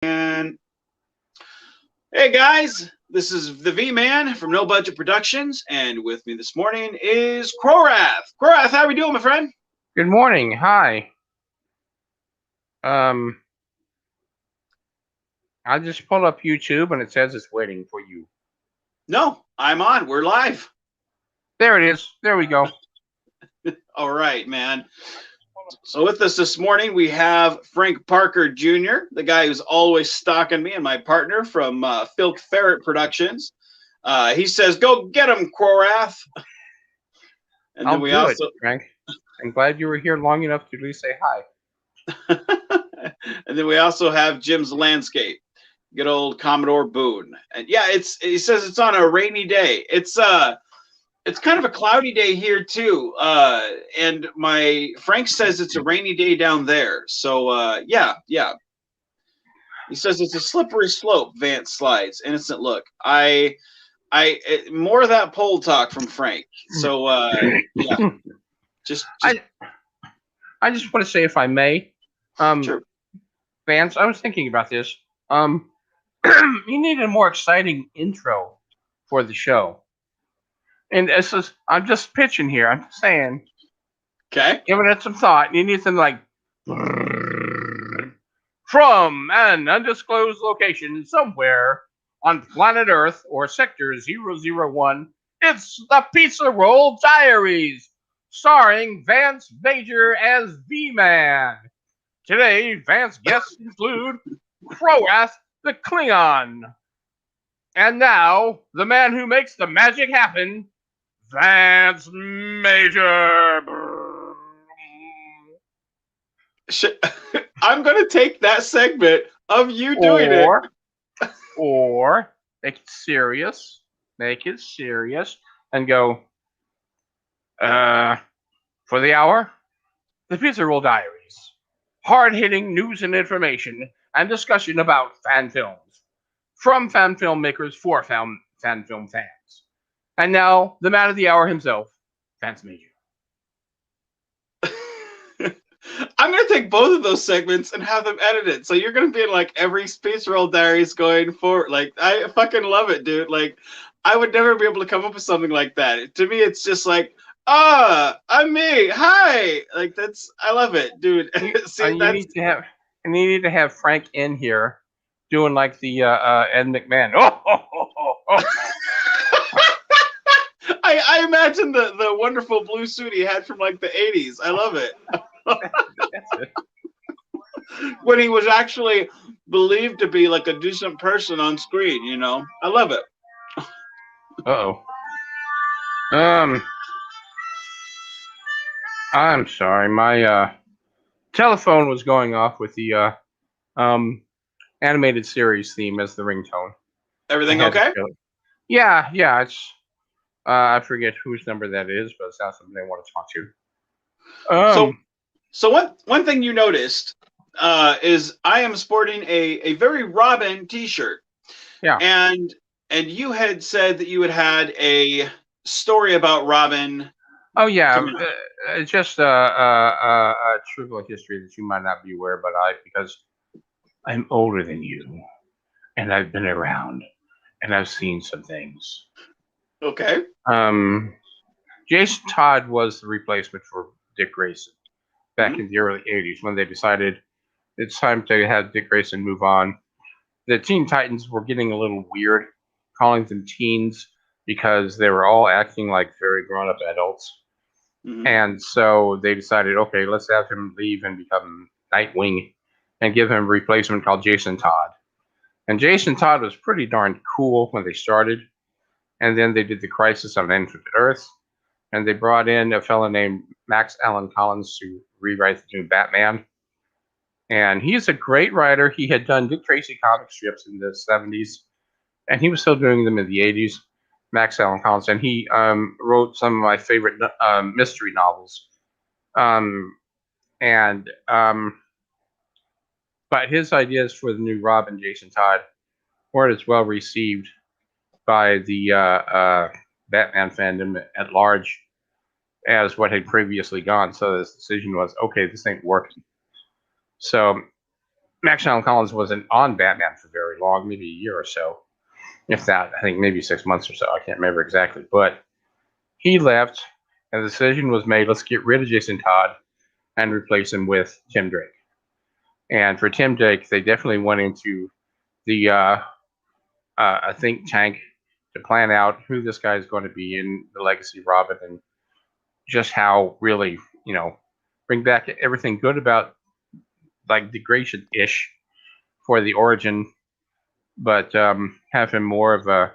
And hey guys, this is the V-Man from No Budget Productions, and with me this morning is Krorath. Krorath, how are we doing, my friend? Good morning. Hi. Um, I just pulled up YouTube and it says it's waiting for you. No, I'm on. We're live. There it is. There we go. All right, man. So with us this morning, we have Frank Parker Jr., the guy who's always stalking me and my partner from Filk Ferret Productions. He says, "Go get him, Krorath." And I'll then we do it, also, Frank. I'm glad you were here long enough to at least say hi. and then we also have Jim's Landscape. Good old Commodore Boone. And yeah, he says it's on a rainy day. It's kind of a cloudy day here too. And my Frank says it's a rainy day down there. So yeah. He says it's a slippery slope, Vance slides. Innocent look. More of that pole talk from Frank. So yeah. Just I just want to say, if I may, sure. Vance, I was thinking about this. You need a more exciting intro for the show. And this is, I'm just pitching here. I'm just saying. Okay. Giving it some thought. You need something like from an undisclosed location somewhere on planet Earth or Sector 001. It's the Pizza Roll Diaries, starring Vance Major as V-Man. Today, Vance guests include Krorath the Klingon. And now, the man who makes the magic happen, Vance Major. I'm going to take that segment of you doing it. Or make it serious, and go, for the hour, the Pizza Roll Diaries. Hard-hitting news and information and discussion about fan films. From fan filmmakers for fan film fans. And now, the man of the hour himself, Vance Major. I'm going to take both of those segments and have them edited. So you're going to be in like every Space Roll Diaries going forward. Like, I fucking love it, dude. Like, I would never be able to come up with something like that. To me, it's just like, I'm me. Hi. Like, I love it, dude. See, you need to have Frank in here doing like the Ed McMahon. I imagine the wonderful blue suit he had from like the 80s. I love it. That's it. When he was actually believed to be like a decent person on screen, you know. I love it. I'm sorry, my telephone was going off with the animated series theme as the ringtone. Everything okay? Yeah, it's I forget whose number that is, but it's not something I want to talk to. So one thing you noticed is I am sporting a very Robin T-shirt. Yeah. And you had said that you had a story about Robin. Oh yeah, it's just a trivial history that you might not be aware, but because I'm older than you, and I've been around, and I've seen some things. Okay. Jason Todd was the replacement for Dick Grayson back in the early 80s when they decided it's time to have Dick Grayson move on. The Teen Titans were getting a little weird, calling them teens because they were all acting like very grown-up adults. Mm-hmm. And so they decided, okay, let's have him leave and become Nightwing and give him a replacement called Jason Todd. And Jason Todd was pretty darn cool when they started. And then they did the Crisis on Infinite Earth. And they brought in a fellow named Max Allan Collins to rewrite the new Batman. And he's a great writer. He had done Dick Tracy comic strips in the 70s. And he was still doing them in the 80s. Max Allan Collins. And he wrote some of my favorite mystery novels. But his ideas for the new Robin, Jason Todd, weren't as well received by the Batman fandom at large as what had previously gone. So this decision was, okay, this ain't working. So Max Allen Collins wasn't on Batman for very long, maybe a year or so, if that. I think maybe 6 months or so. I can't remember exactly, but he left, and the decision was made: let's get rid of Jason Todd and replace him with Tim Drake. And for Tim Drake, they definitely went into the a think tank to plan out who this guy is going to be in the legacy of Robin, and just how really, bring back everything good about like Dick Grayson-ish for the origin, but have him more of a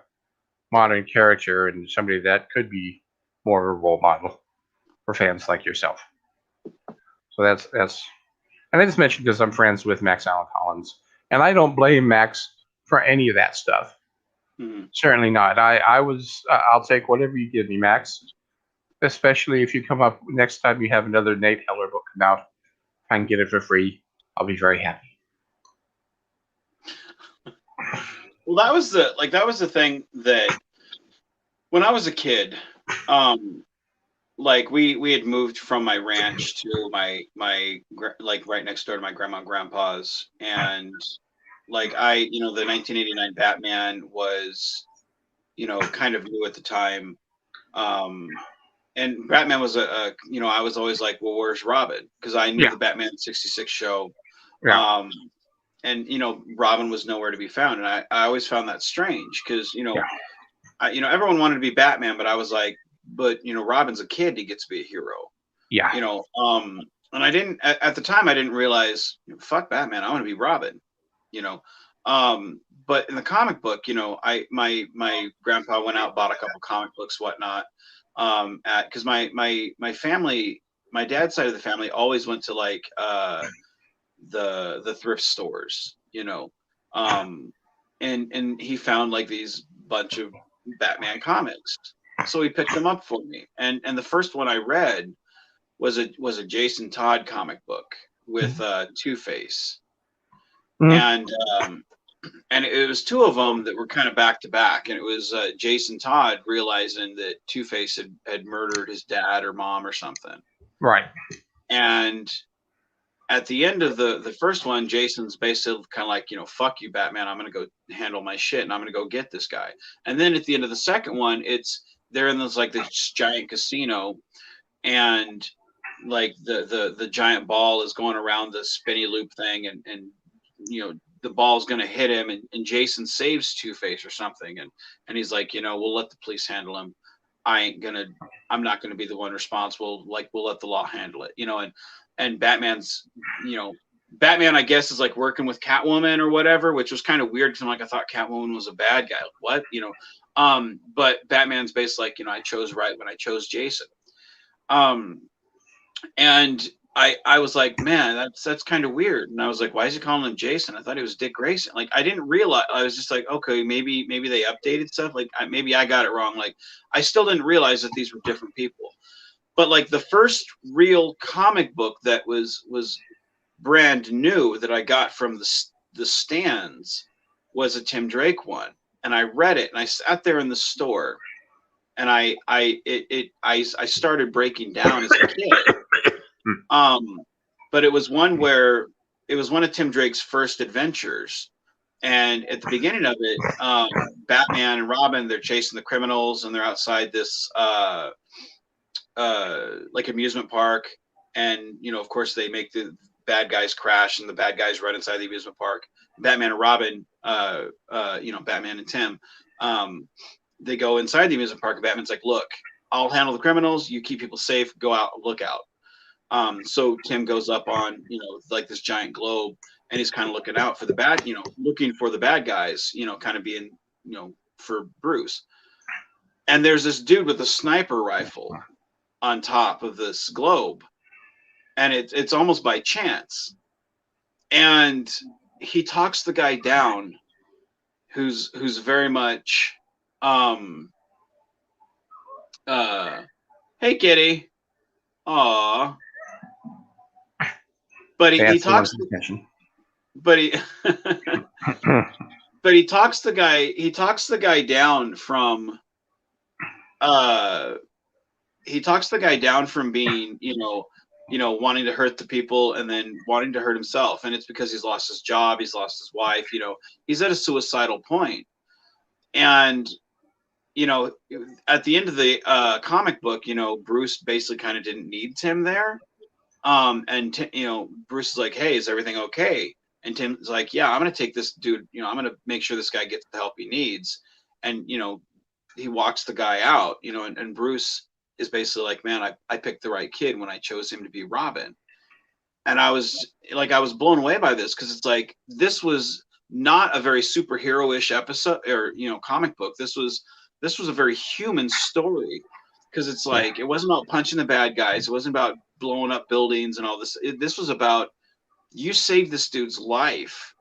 modern character and somebody that could be more of a role model for fans like yourself. So that's and I just mentioned because I'm friends with Max Allen Collins, and I don't blame Max for any of that stuff. Mm-hmm. Certainly not. I'll take whatever you give me, Max. Especially if you come up next time you have another Nate Heller book come out, if I can get it for free, I'll be very happy. Well, that was the thing that when I was a kid, like we had moved from my ranch to my like right next door to my grandma and grandpa's, and like the 1989 Batman was, kind of new at the time. And Batman was I was always like, well, where's Robin? Because I knew the Batman 66 show. Yeah. And Robin was nowhere to be found, and I always found that strange because everyone wanted to be Batman, but I was like, but Robin's a kid, he gets to be a hero. Yeah. And I didn't at the time I didn't realize, fuck Batman, I want to be Robin. But in the comic book, my grandpa went out, bought a couple comic books, whatnot. Because my family, my dad's side of the family always went to like the thrift stores, and he found like these bunch of Batman comics, so he picked them up for me. And the first one I read was a Jason Todd comic book with Two-Face, and it was two of them that were kind of back to back, and it was Jason Todd realizing that Two-Face had murdered his dad or mom or something, right? And at the end of the first one, Jason's basically kind of like, fuck you, Batman, I'm gonna go handle my shit and I'm gonna go get this guy. And then at the end of the second one, they're in this giant casino, and like the giant ball is going around the spinny loop thing, and the ball's gonna hit him, and Jason saves Two-Face or something, and he's like, we'll let the police handle him. I'm not gonna be the one responsible. Like, we'll let the law handle it, and Batman's, Batman, I guess, is like working with Catwoman or whatever, which was kind of weird because I'm like, I thought Catwoman was a bad guy. What, but Batman's basically like, I chose right when I chose Jason. And I was like, man, that's kind of weird. And I was like, why is he calling him Jason? I thought it was Dick Grayson. Like, I didn't realize. I was just like, okay, maybe they updated stuff. Like, maybe I got it wrong. Like, I still didn't realize that these were different people. But like the first real comic book that was brand new that I got from the stands was a Tim Drake one, and I read it, and I sat there in the store, and I started breaking down as a kid. But it was one of Tim Drake's first adventures, and at the beginning of it, Batman and Robin, they're chasing the criminals, and they're outside this like amusement park, and of course they make the bad guys crash, and the bad guys run inside the amusement park. Batman and Robin, Batman and Tim, they go inside the amusement park, and Batman's like, look, I'll handle the criminals, you keep people safe, go out, look out. So Tim goes up on like this giant globe, and he's kind of looking out for the looking for the bad guys, kind of being for Bruce. And there's this dude with a sniper rifle on top of this globe, and it's almost by chance, and he talks the guy down, who's very much hey kitty, aw, but he talks but he but he talks the guy down from being, wanting to hurt the people and then wanting to hurt himself. And it's because he's lost his job, he's lost his wife, he's at a suicidal point. And, at the end of the comic book, Bruce basically kind of didn't need Tim there. And Bruce is like, hey, is everything okay? And Tim's like, yeah, I'm going to take this dude, I'm going to make sure this guy gets the help he needs. And, he walks the guy out, and Bruce is basically like, man, I picked the right kid when I chose him to be Robin. And I was blown away by this, because it's like, this was not a very superhero-ish episode or, comic book. This was a very human story, because it's like, it wasn't about punching the bad guys. It wasn't about blowing up buildings and all this. This was about, you saved this dude's life.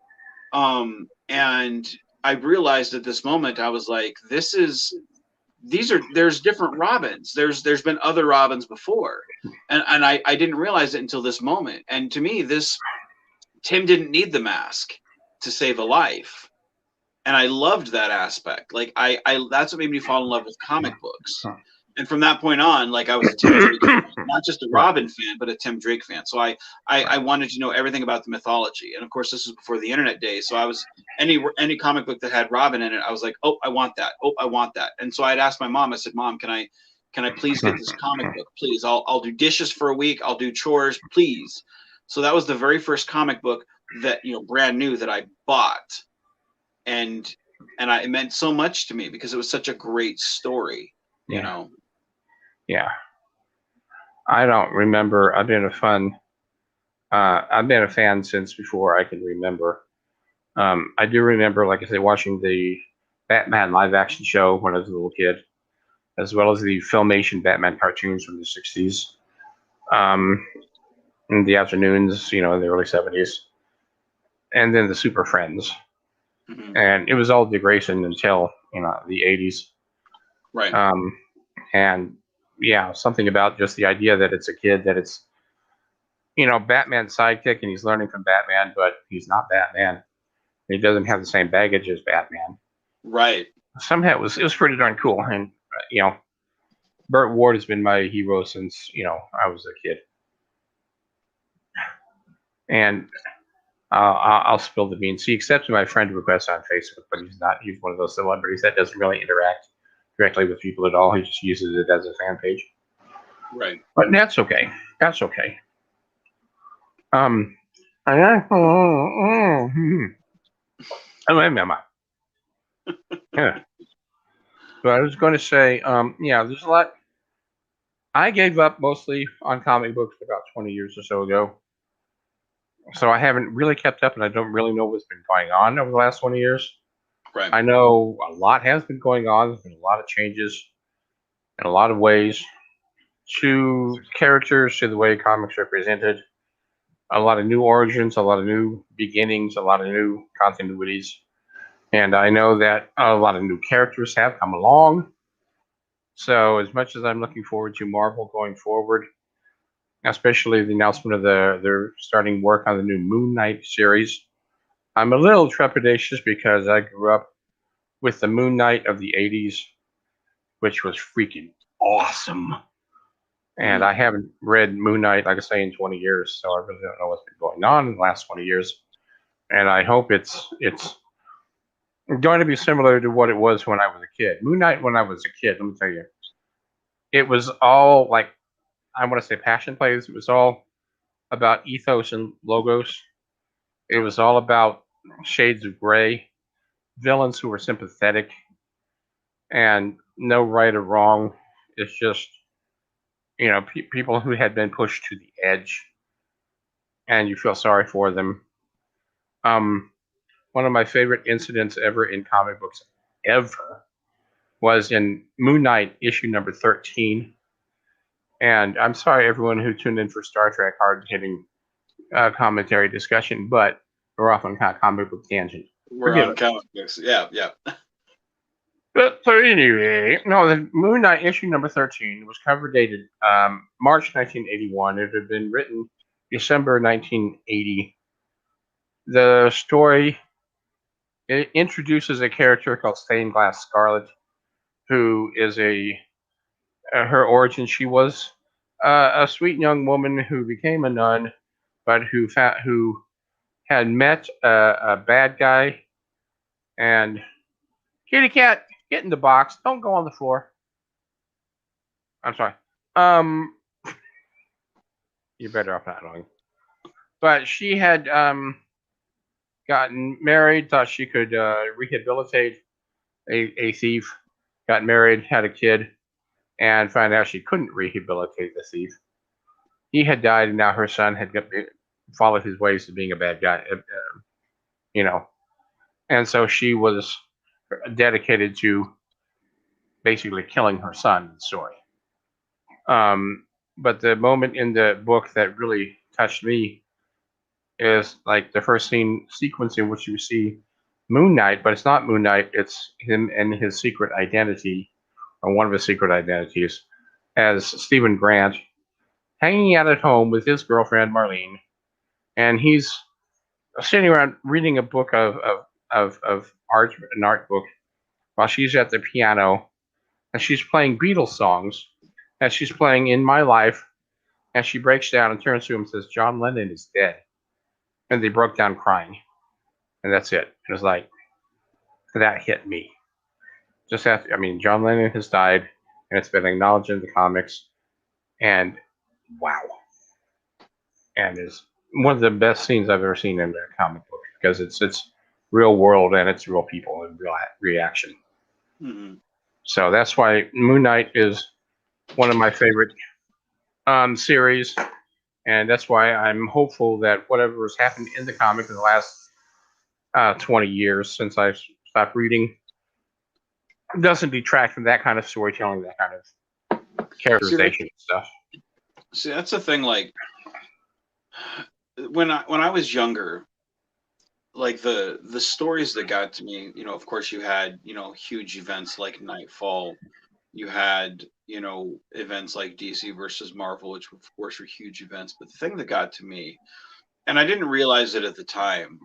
And I realized at this moment, I was like, there's different Robins. There's been other Robins before. And I didn't realize it until this moment. And to me, Tim didn't need the mask to save a life. And I loved that aspect. Like I that's what made me fall in love with comic books. And from that point on, like, I was a Tim Drake fan, not just a Robin fan, but a Tim Drake fan. So I wanted to know everything about the mythology. And of course, this was before the internet days. So I was any comic book that had Robin in it, I was like, oh, I want that. Oh, I want that. And so I'd ask my mom. I said, Mom, can I please get this comic book? Please, I'll do dishes for a week. I'll do chores, please. So that was the very first comic book that, brand new, that I bought, and it meant so much to me because it was such a great story. Yeah. I don't remember. I've been a fan since before I can remember. I do remember, like I say, watching the Batman live action show when I was a little kid, as well as the Filmation Batman cartoons from the 60s. In the afternoons, in the early 70s. And then the Super Friends. Mm-hmm. And it was all Dick Grayson until, the 80s. Right. And yeah, something about just the idea that it's a kid, that it's, Batman's sidekick, and he's learning from Batman, but he's not Batman. He doesn't have the same baggage as Batman. Right. Somehow it was pretty darn cool. And, Burt Ward has been my hero since, I was a kid. And I'll spill the beans. He accepted my friend request on Facebook, but he's one of those celebrities that doesn't really interact directly with people at all. He just uses it as a fan page. Right. But that's okay. That's okay. I remember. Yeah. So I was going to say, there's a lot. I gave up mostly on comic books about 20 years or so ago. So I haven't really kept up, and I don't really know what's been going on over the last 20 years. Right. I know a lot has been going on. There's been a lot of changes in a lot of ways to characters, to the way comics are presented. A lot of new origins, a lot of new beginnings, a lot of new continuities. And I know that a lot of new characters have come along. So as much as I'm looking forward to Marvel going forward, especially the announcement of they're starting work on the new Moon Knight series, I'm a little trepidatious because I grew up with the Moon Knight of the 80s, which was freaking awesome. And I haven't read Moon Knight, like I say, in 20 years, so I really don't know what's been going on in the last 20 years. And I hope it's going to be similar to what it was when I was a kid. Moon Knight, when I was a kid, let me tell you, it was all like, I want to say passion plays. It was all about ethos and logos. It was all about shades of gray, villains who were sympathetic, and no right or wrong. It's just, people who had been pushed to the edge, and you feel sorry for them. One of my favorite incidents ever in comic books, ever, was in Moon Knight issue number 13. And I'm sorry, everyone who tuned in for Star Trek hard-hitting commentary discussion, but we're off on kind of comic book tangent. We're on comic books. Yeah. But so anyway, no, the Moon Knight issue number 13 was cover dated March 1981. It had been written December 1980. The story, it introduces a character called Stained Glass Scarlet, who is her origin. She was a sweet young woman who became a nun, but who had met a bad guy. And kitty cat, get in the box. Don't go on the floor. I'm sorry. Um, you're better off not knowing. But she had gotten married, thought she could rehabilitate a thief, got married, had a kid, and found out she couldn't rehabilitate the thief. He had died, and now her son had followed his ways to being a bad guy, you know. And so she was dedicated to basically killing her son in the story. But the moment in the book that really touched me is like the first sequence in which you see Moon Knight, but it's not Moon Knight, it's him and his secret identity, or one of his secret identities, as Stephen Grant, hanging out at home with his girlfriend Marlene, and he's sitting around reading a book of art, an art book, while she's at the piano, and she's playing Beatles songs, and she's playing In My Life, and she breaks down and turns to him and says, John Lennon is dead. And they broke down crying. And that's it. It was like, that hit me. Just after, I mean, John Lennon has died, and it's been acknowledged in the comics, and wow. And it's one of the best scenes I've ever seen in a comic book, because it's real world, and it's real people, and real reaction. Mm-hmm. So that's why Moon Knight is one of my favorite series, and that's why I'm hopeful that whatever has happened in the comic in the last 20 years since I stopped reading doesn't detract from that kind of storytelling, that kind of characterization stuff. See, that's the thing. Like when I was younger, like the stories that got to me, of course you had, huge events like Nightfall. You had, events like DC versus Marvel, which of course were huge events. But the thing that got to me, and I didn't realize it at the time,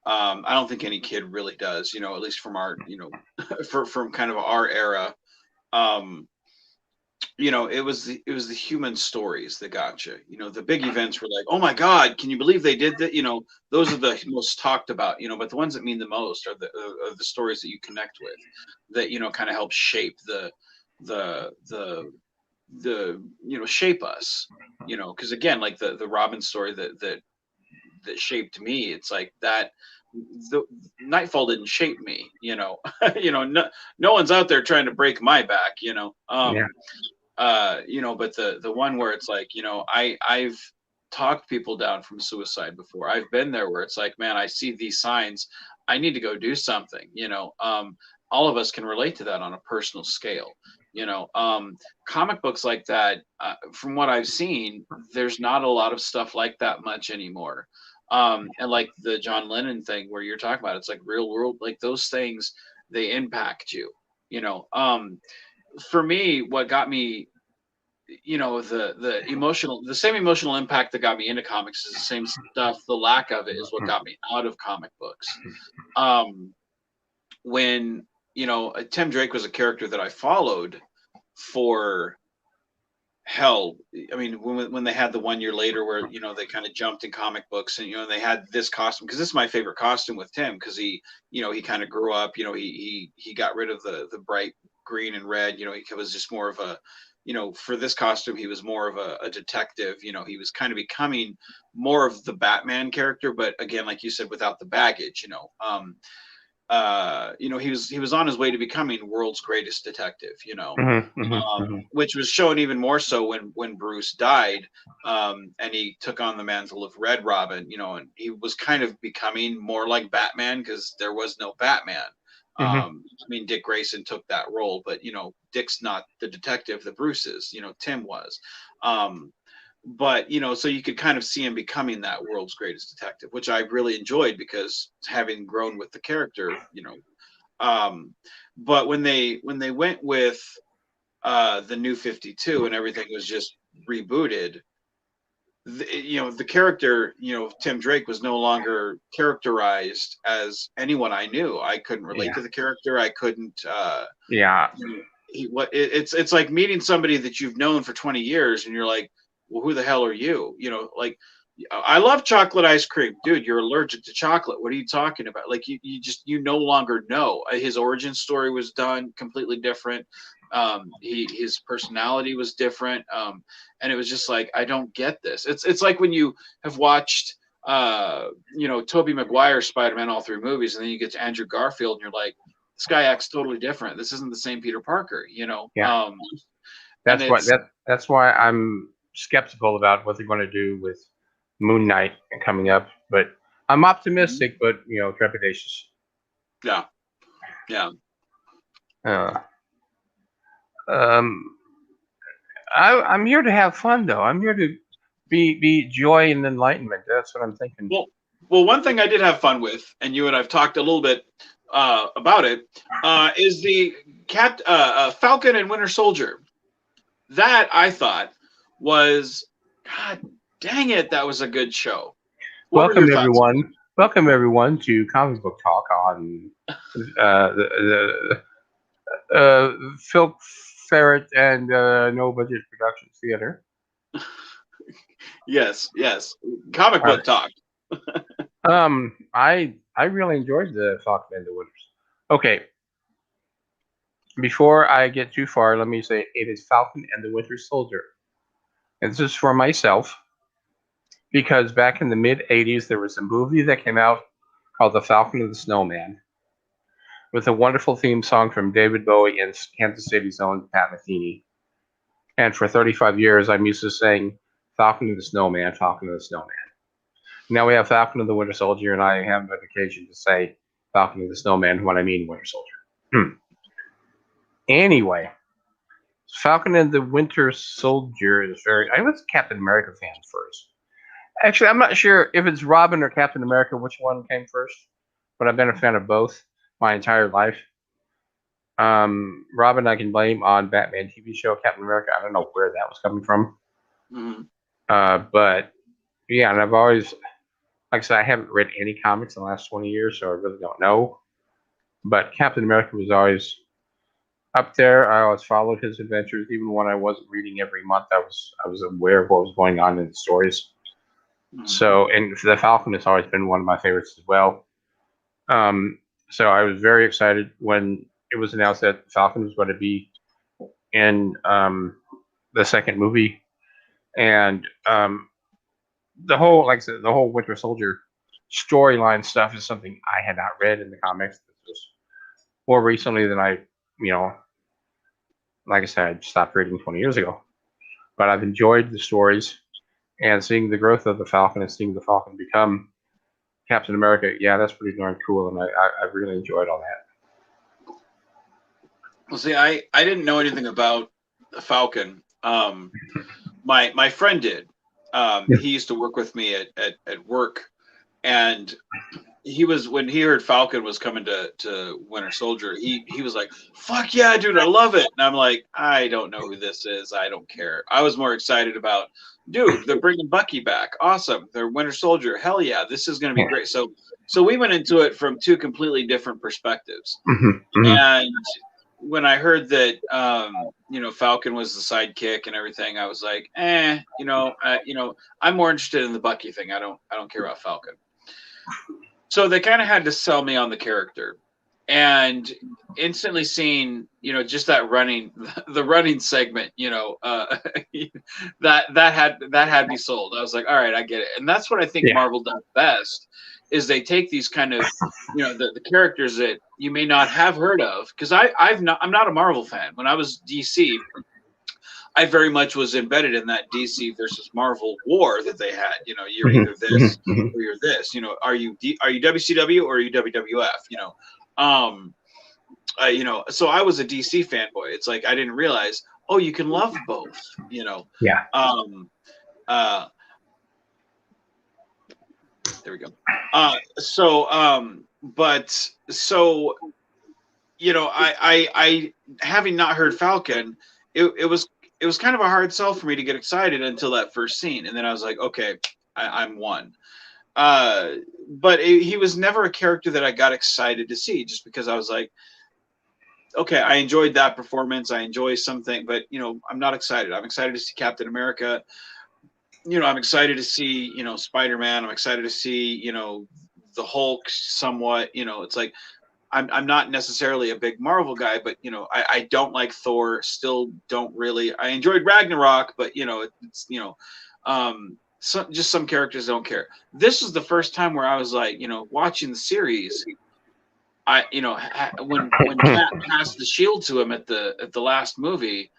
I don't think any kid really does, at least from our, from kind of our era. It was the human stories that got you. The big events were like, oh my God, can you believe they did that? Those are the most talked about. But the ones that mean the most are the stories that you connect with, that kind of help shape the shape us. Because again, like the Robin story that shaped me, it's like that. The Nightfall didn't shape me. No one's out there trying to break my back. Yeah. But the one where it's like, I've talked people down from suicide before. I've been there where it's like, man, I see these signs, I need to go do something. All of us can relate to that on a personal scale. Comic books like that, from what I've seen, there's not a lot of stuff like that much anymore. And like the John Lennon thing where you're talking about, it's like real world, like those things, they impact you. For me, what got me, the same emotional impact that got me into comics is the same stuff. The lack of it is what got me out of comic books. When Tim Drake was a character that I followed for hell. I mean, when they had the 1 year later where they kind of jumped in comic books, and they had this costume, because this is my favorite costume with Tim, because he kind of grew up. He got rid of the bright green and red. He was just more of a, for this costume, he was more of a detective. He was kind of becoming more of the Batman character, but again, like you said, without the baggage. He was on his way to becoming world's greatest detective. Which was shown even more so when Bruce died, and he took on the mantle of Red Robin. And he was kind of becoming more like Batman because there was no Batman. I mean, Dick Grayson took that role, but Dick's not the detective that Bruce is. Tim was. But so you could kind of see him becoming that world's greatest detective, which I really enjoyed, because having grown with the character, but when they went with the New 52 and everything was just rebooted, the character, Tim Drake, was no longer characterized as anyone I knew. I couldn't relate to the character. I couldn't. it's like meeting somebody that you've known for 20 years, and you're like, well, who the hell are you? Like, I love chocolate ice cream, dude. You're allergic to chocolate. What are you talking about? Like, you no longer know. His origin story was done completely different. His personality was different, and it was just like, I don't get this. It's like when you have watched Tobey Maguire's Spider-Man all three movies, and then you get to Andrew Garfield, and you're like, this guy acts totally different. This isn't the same Peter Parker, Yeah. And That's why I'm skeptical about what they're going to do with Moon Knight coming up. But I'm optimistic, but trepidatious. Yeah. Yeah. I'm here to have fun, though. I'm here to be joy and enlightenment. That's what I'm thinking. Well, one thing I did have fun with, and you and I've talked a little bit about it, is the Falcon and Winter Soldier. That I thought was, God dang it, that was a good show. Welcome everyone to Comic Book Talk on the Phil Ferret and No Budget Productions Theater. Yes, Comic Book Talk. I really enjoyed the Falcon and the Winters. Okay. Before I get too far, let me say it is Falcon and the Winter Soldier. And this is for myself, because back in the mid-'80s, there was a movie that came out called The Falcon and the Snowman, with a wonderful theme song from David Bowie and Kansas City's own Pat Metheny. And for 35 years, I'm used to saying Falcon and the Snowman, Falcon and the Snowman. Now we have Falcon and the Winter Soldier, and I have an occasion to say Falcon and the Snowman when I mean Winter Soldier. Anyway, Falcon and the Winter Soldier is I was a Captain America fan first. Actually, I'm not sure if it's Robin or Captain America, which one came first, but I've been a fan of both my entire life. Robin, I can blame on Batman TV show. Captain America, I don't know where that was coming from. Mm-hmm. But yeah, and I've always, like I said, I haven't read any comics in the last 20 years, so I really don't know. But Captain America was always up there. I always followed his adventures, even when I wasn't reading every month. I was aware of what was going on in the stories. Mm-hmm. So, and the Falcon has always been one of my favorites as well. So I was very excited when it was announced that Falcon was going to be in the second movie, and the whole, like I said, the whole Winter Soldier storyline stuff is something I had not read in the comics. This was more recently than I, like I said, I stopped reading 20 years ago. But I've enjoyed the stories and seeing the growth of the Falcon and seeing the Falcon become Captain America. Yeah, that's pretty darn cool, and I really enjoyed all that. Well, see, I didn't know anything about the Falcon. My friend did. He used to work with me at work, and when he heard Falcon was coming to Winter Soldier, he was like, "Fuck yeah, dude, I love it!" And I'm like, I don't know who this is. I don't care. I was more excited about, dude, they're bringing Bucky back. Awesome. They're Winter Soldier. Hell yeah, this is going to be great. So we went into it from two completely different perspectives. Mm-hmm. And when I heard that, Falcon was the sidekick and everything, I was like, I'm more interested in the Bucky thing. I don't care about Falcon. So they kind of had to sell me on the character, and instantly seeing, just that the running segment, that had me sold. I was like, all right, I get it. And that's what I think Marvel does best, is they take these kind of, the characters that you may not have heard of. Because I'm not a Marvel fan. When I was DC, I very much was embedded in that DC versus Marvel war that they had. You're either this or you're this. Are you WCW or are you WWF? So I was a DC fanboy. It's like I didn't realize, you can love both. Yeah. There we go. I having not heard Falcon, it was kind of a hard sell for me to get excited until that first scene, and then I was like, okay, I'm one. But he was never a character that I got excited to see, just because I was like, okay, I enjoyed that performance. I enjoy something, but I'm not excited. I'm excited to see Captain America. I'm excited to see, Spider-Man. I'm excited to see, the Hulk somewhat. It's like I'm not necessarily a big Marvel guy, but I don't like Thor. Still don't really. I enjoyed Ragnarok, but just some characters don't care. This was the first time where I was like, watching the series. When Cap passed the shield to him at the last movie,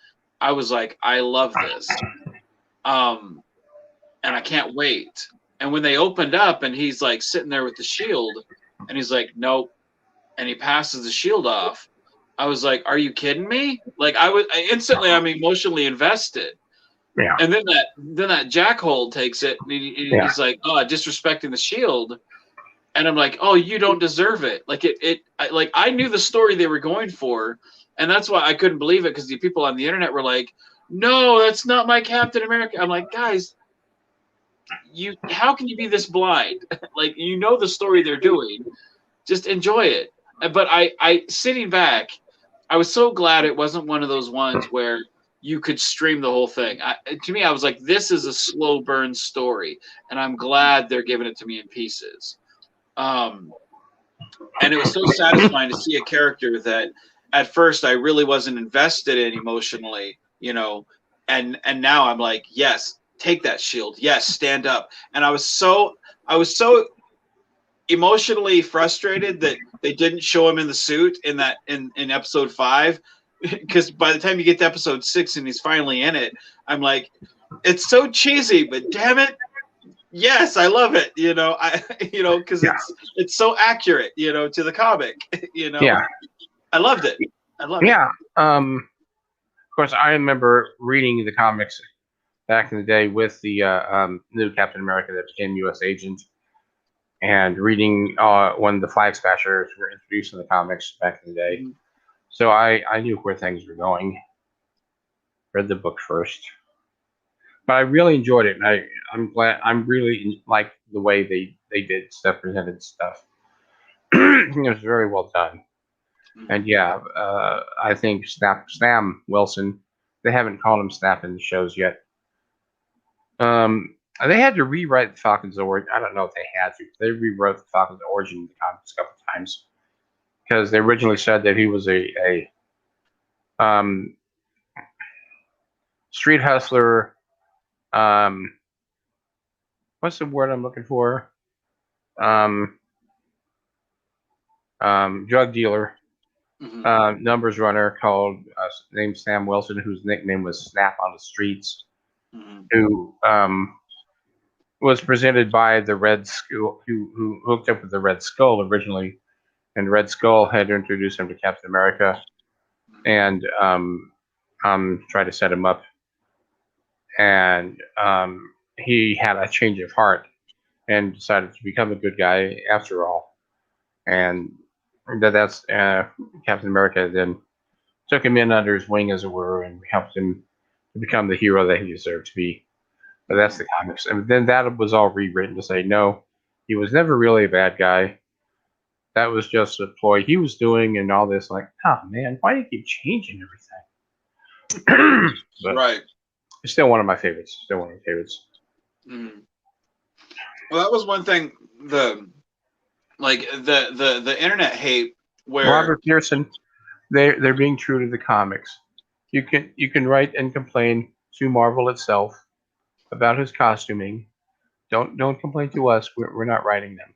I was like, I love this, and I can't wait. And when they opened up and he's like sitting there with the shield, and he's like, nope, and he passes the shield off, I was like, are you kidding me? Like I'm emotionally invested. Yeah. And then that jackhole takes it, and he's like, oh, disrespecting the shield. And I'm like, oh, you don't deserve it. Like I knew the story they were going for, and that's why I couldn't believe it, because the people on the internet were like, no, that's not my Captain America. I'm like, guys, how can you be this blind? Like, the story they're doing, just enjoy it. But I sitting back, I was so glad it wasn't one of those ones where you could stream the whole thing. To me, I was like, this is a slow burn story, and I'm glad they're giving it to me in pieces. And it was so satisfying to see a character that at first I really wasn't invested in emotionally, and now I'm like, yes, take that shield, yes, stand up. And I was so emotionally frustrated that they didn't show him in the suit in episode 5, because by the time you get to episode 6 and he's finally in it, I'm like, it's so cheesy, but damn it, yes, I love it. Because it's so accurate, to the comic. Yeah. I loved it. Yeah. Of course, I remember reading the comics back in the day with the new Captain America that became U.S. agent, and reading when the Flag Smashers were introduced in the comics back in the day. Mm-hmm. So I knew where things were going. Read the book first. But I really enjoyed it, and I'm glad. I'm really like the way they did stuff, presented stuff. It was very well done. And yeah, I think Sam Wilson. They haven't called him Snap in the shows yet. They had to rewrite the Falcon's origin. I don't know if they had to. They rewrote the Falcon's origin in the comics a couple times, because they originally said that he was a street hustler. What's the word I'm looking for? Drug dealer, numbers runner called named Sam Wilson, whose nickname was Snap on the Streets, who was presented by the Red Skull, who hooked up with the Red Skull originally, and Red Skull had introduced him to Captain America, and tried to set him up, and he had a change of heart and decided to become a good guy after all, and that's Captain America then took him in under his wing, as it were, and helped him to become the hero that he deserved to be. But that's the comics. And then that was all rewritten to say, no, he was never really a bad guy. That was just a ploy he was doing and all this. Like, oh, man, why do you keep changing everything? Right. It's still one of my favorites. Mm. Well, that was one thing, the internet hate where Robert Pearson, they're being true to the comics. You can write and complain to Marvel itself about his costuming. Don't complain to us. We're not writing them.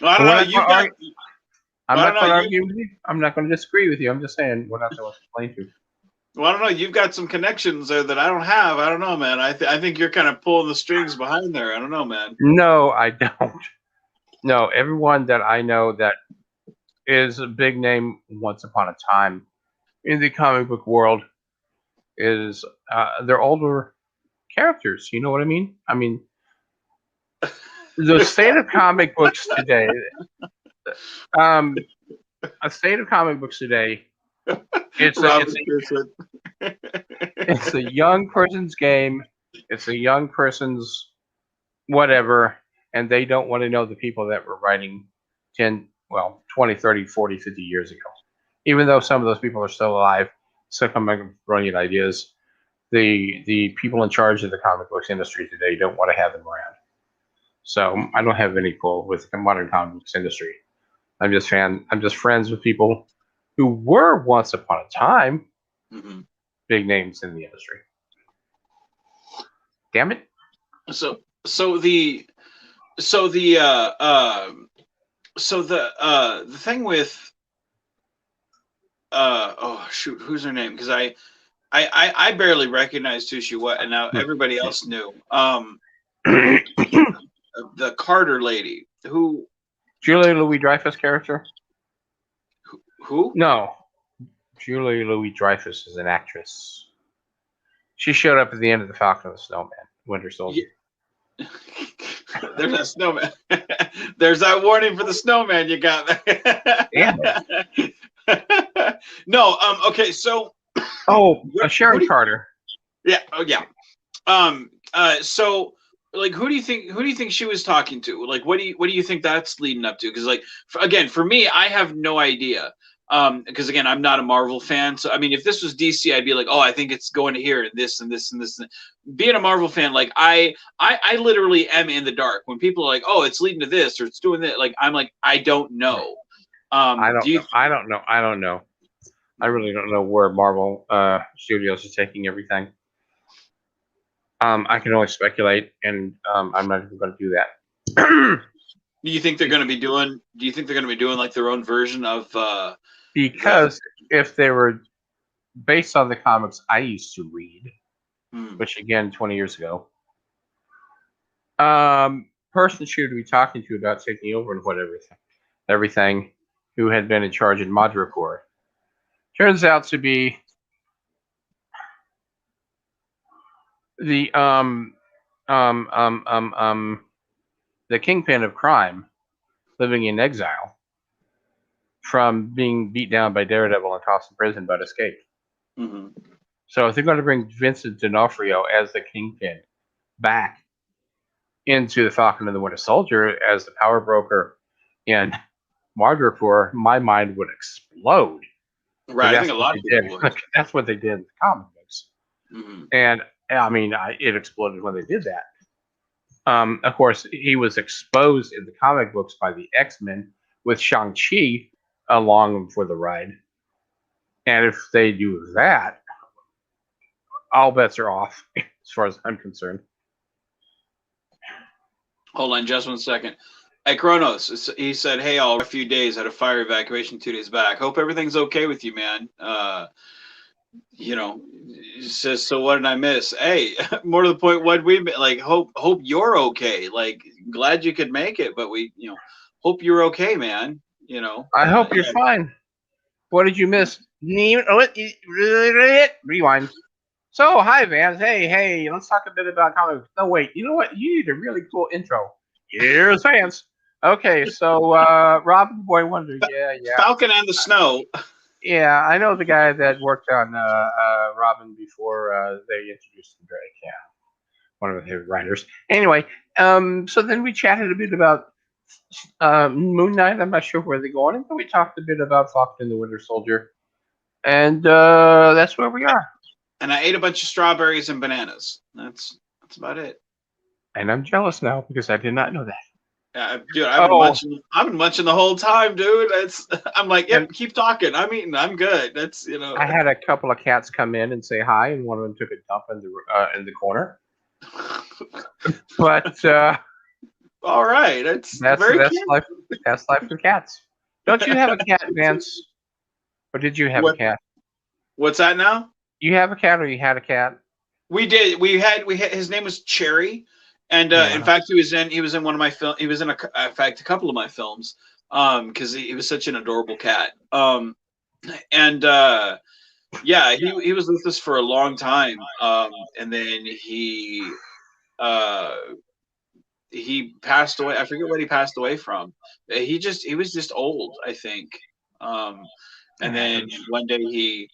Well, I don't know. I'm not going to argue with you. I'm not going to disagree with you. I'm just saying we're not going to complain to. Well, I don't know. You've got some connections there that I don't have. I don't know, man. I think you're kind of pulling the strings behind there. I don't know, man. No, I don't. No, everyone that I know that is a big name once upon a time in the comic book world is they're older characters. You know what I mean? I mean, the state of comic books today. A state of comic books today. It's a young person's game. It's a young person's whatever, and they don't want to know the people that were writing 10, well, 20, 30, 40, 50 years ago. Even though some of those people are still alive, still coming up with brilliant ideas, the people in charge of the comic books industry today don't want to have them around. So I don't have any pull with the modern comic books industry. I'm just friends with people who were once upon a time big names in the industry. Damn it. So the thing with oh shoot, who's her name? Because I barely recognized who she was, and now everybody else knew. The Carter lady, who Julia Louis-Dreyfus character? Who? No, Julia Louis-Dreyfus is an actress. She showed up at the end of the Falcon and the Snowman, Winter Soldier. Yeah. There's that snowman. There's that warning for the snowman you got there. Damn it. No, okay, so Sharon Carter. Yeah, oh yeah. So like who do you think she was talking to? Like what do you think that's leading up to? Because like for me, I have no idea. Because again, I'm not a Marvel fan. So I mean, if this was DC, I'd be like, oh, I think it's going to here and this and this and this. Being a Marvel fan, like I literally am in the dark when people are like, oh, it's leading to this or it's doing that. Like I'm like, I don't know. I don't know. I really don't know where Marvel Studios is taking everything. I can only speculate, and I'm not even going to do that. Do you think they're going to be doing? Do you think they're going to be doing like their own version of? Because if they were based on the comics I used to read, which again 20 years ago, person she would be talking to about taking over and everything, who had been in charge in Madripoor, turns out to be the kingpin of crime, living in exile from being beat down by Daredevil and tossed in prison, but escaped. So if they're going to bring Vincent D'Onofrio as the kingpin back into the Falcon and the Winter Soldier as the power broker in Madripoor, my mind would explode. Right, I think a lot of people would. That's what they did in the comic books. And I mean, it exploded when they did that. Of course, he was exposed in the comic books by the X-Men with Shang-Chi along for the ride. And if they do that, all bets are off, as far as I'm concerned. Hold on just 1 second. Hey, Kronos, he said, hey, all, a few days, had a fire evacuation 2 days back. Hope everything's okay with you, man. You know, he says, so what did I miss? Hey, more to the point, what we like, hope you're okay. Like, glad you could make it, but we, you know, hope you're okay, man. You know, I hope you're fine. What did you miss? Rewind. So, hi, Vance. Hey, let's talk a bit about comics. No, wait, you know what? You need a really cool intro. Here's Vance. Okay, so Robin Boy Wonder, yeah. Falcon and the Snow. Yeah, I know the guy that worked on Robin before they introduced the Drake. Yeah, one of the writers. Anyway, so then we chatted a bit about Moon Knight. I'm not sure where they're going, and then we talked a bit about Falcon and the Winter Soldier, and that's where we are. And I ate a bunch of strawberries and bananas. That's about it. And I'm jealous now because I did not know that. Dude, I've been munching the whole time, dude. I'm like, yep, keep talking. I'm eating. I'm good. That's, you know. I had a couple of cats come in and say hi, and one of them took a dump in the corner. But all right, that's life. That's life for cats. Don't you have a cat, Vance? Or did you have a cat? What's that now? You have a cat, or you had a cat? We did. We had. His name was Cherry. And in fact, he was in one of my films. He was in a couple of my films, because he was such an adorable cat. Yeah, he was with us for a long time. And then he passed away. I forget what he passed away from. He was just old, I think. And then one day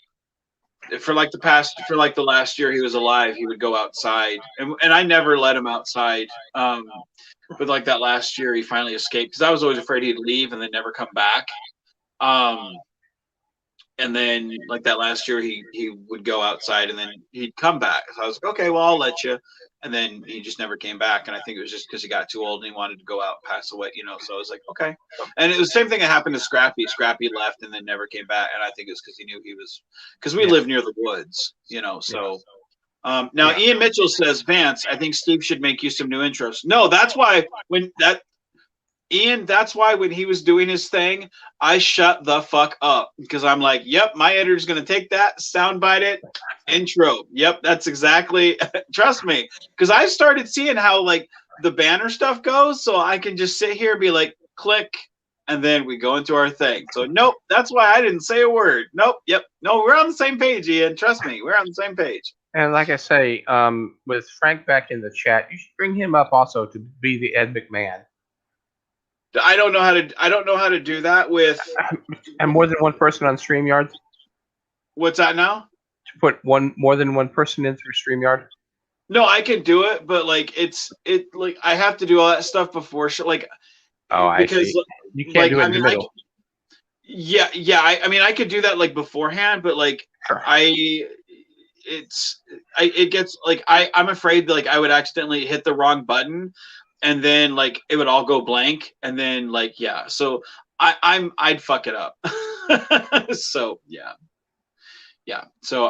for like the last year he was alive, he would go outside, and I never let him outside. But like that last year, he finally escaped because I was always afraid he'd leave and then never come back. And then like that last year, he would go outside and then he'd come back. So I was like, okay, well, I'll let you. And then he just never came back. And I think it was just because he got too old and he wanted to go out and pass away, So I was like, okay. And it was the same thing that happened to Scrappy. Scrappy left and then never came back. And I think it's because he knew he was, because we live near the woods, So now Ian Mitchell says, Vance, I think Steve should make you some new intros. No, that's why when he was doing his thing, I shut the fuck up because I'm like, yep, my editor's going to take that, soundbite it, intro. Yep, that's exactly, trust me. Because I started seeing how like the banner stuff goes, so I can just sit here and be like, click, and then we go into our thing. So nope, that's why I didn't say a word. Nope, yep, no, we're on the same page, Ian. Trust me, we're on the same page. And like I say, with Frank back in the chat, you should bring him up also to be the Ed McMahon. I don't know how to do that with. And more than one person on StreamYard. What's that now? To put more than one person in through StreamYard. No, I can do it, but like like I have to do all that stuff before like. Oh, I see. You can't do it in the middle. I mean, I could do that like beforehand, but like sure. it gets like I'm afraid that like I would accidentally hit the wrong button. And then like it would all go blank, and then like so I'd fuck it up. So so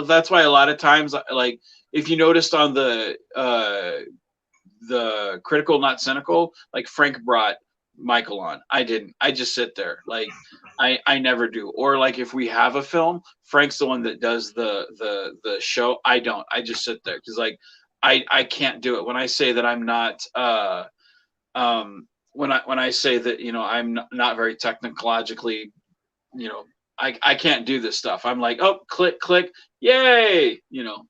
that's why a lot of times like if you noticed on the Critical Not Cynical, like Frank brought Michael on. I didn't. I just sit there. Like I never do. Or like if we have a film, Frank's the one that does the show. I don't. I just sit there because like. I can't do it. When I say that I'm not when I say that I'm not very technologically I can't do this stuff. I'm like, oh, click, yay, No,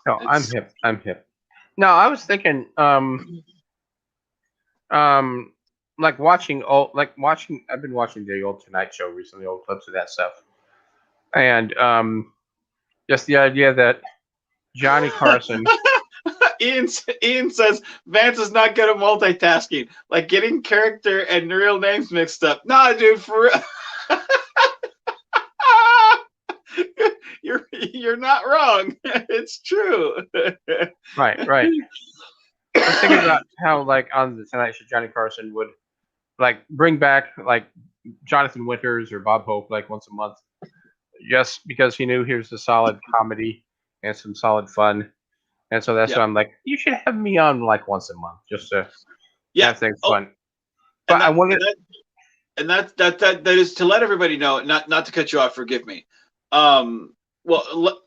I'm hip. No, I was thinking like watching I've been watching the old Tonight Show recently, old clips of that stuff. And just the idea that Johnny Carson Ian says Vance is not good at multitasking, like getting character and real names mixed up. Nah, dude, for real. You're not wrong. It's true. Right. I was thinking about how like on the Tonight Show, Johnny Carson would like bring back like Jonathan Winters or Bob Hope like once a month, just because he knew here's a solid comedy and some solid fun. And so that's why I'm like, you should have me on like once a month just to have things fun. But I wanted, and that is to let everybody know, not to cut you off. Forgive me. Well,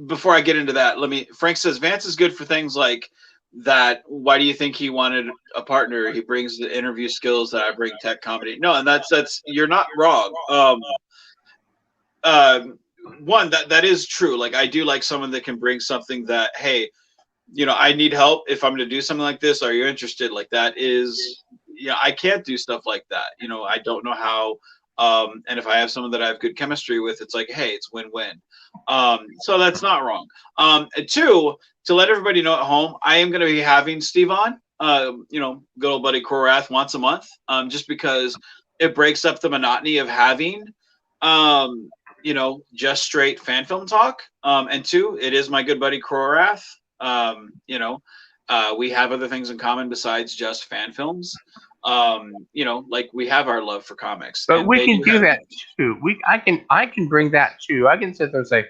before I get into that, Frank says Vance is good for things like that. Why do you think he wanted a partner? He brings the interview skills that I bring tech comedy. No, and that's you're not wrong. One that is true. Like I do like someone that can bring something that, hey, I need help if I'm going to do something like this. Are you interested? Like that is, I can't do stuff like that. I don't know how. And if I have someone that I have good chemistry with, it's like, hey, it's win-win. So that's not wrong. Two, to let everybody know at home, I am going to be having Steve on, good old buddy Krorath once a month, just because it breaks up the monotony of having, just straight fan film talk. And two, it is my good buddy Krorath. We have other things in common besides just fan films. Like we have our love for comics. But we can do that too. I can bring that too. I can sit there and say,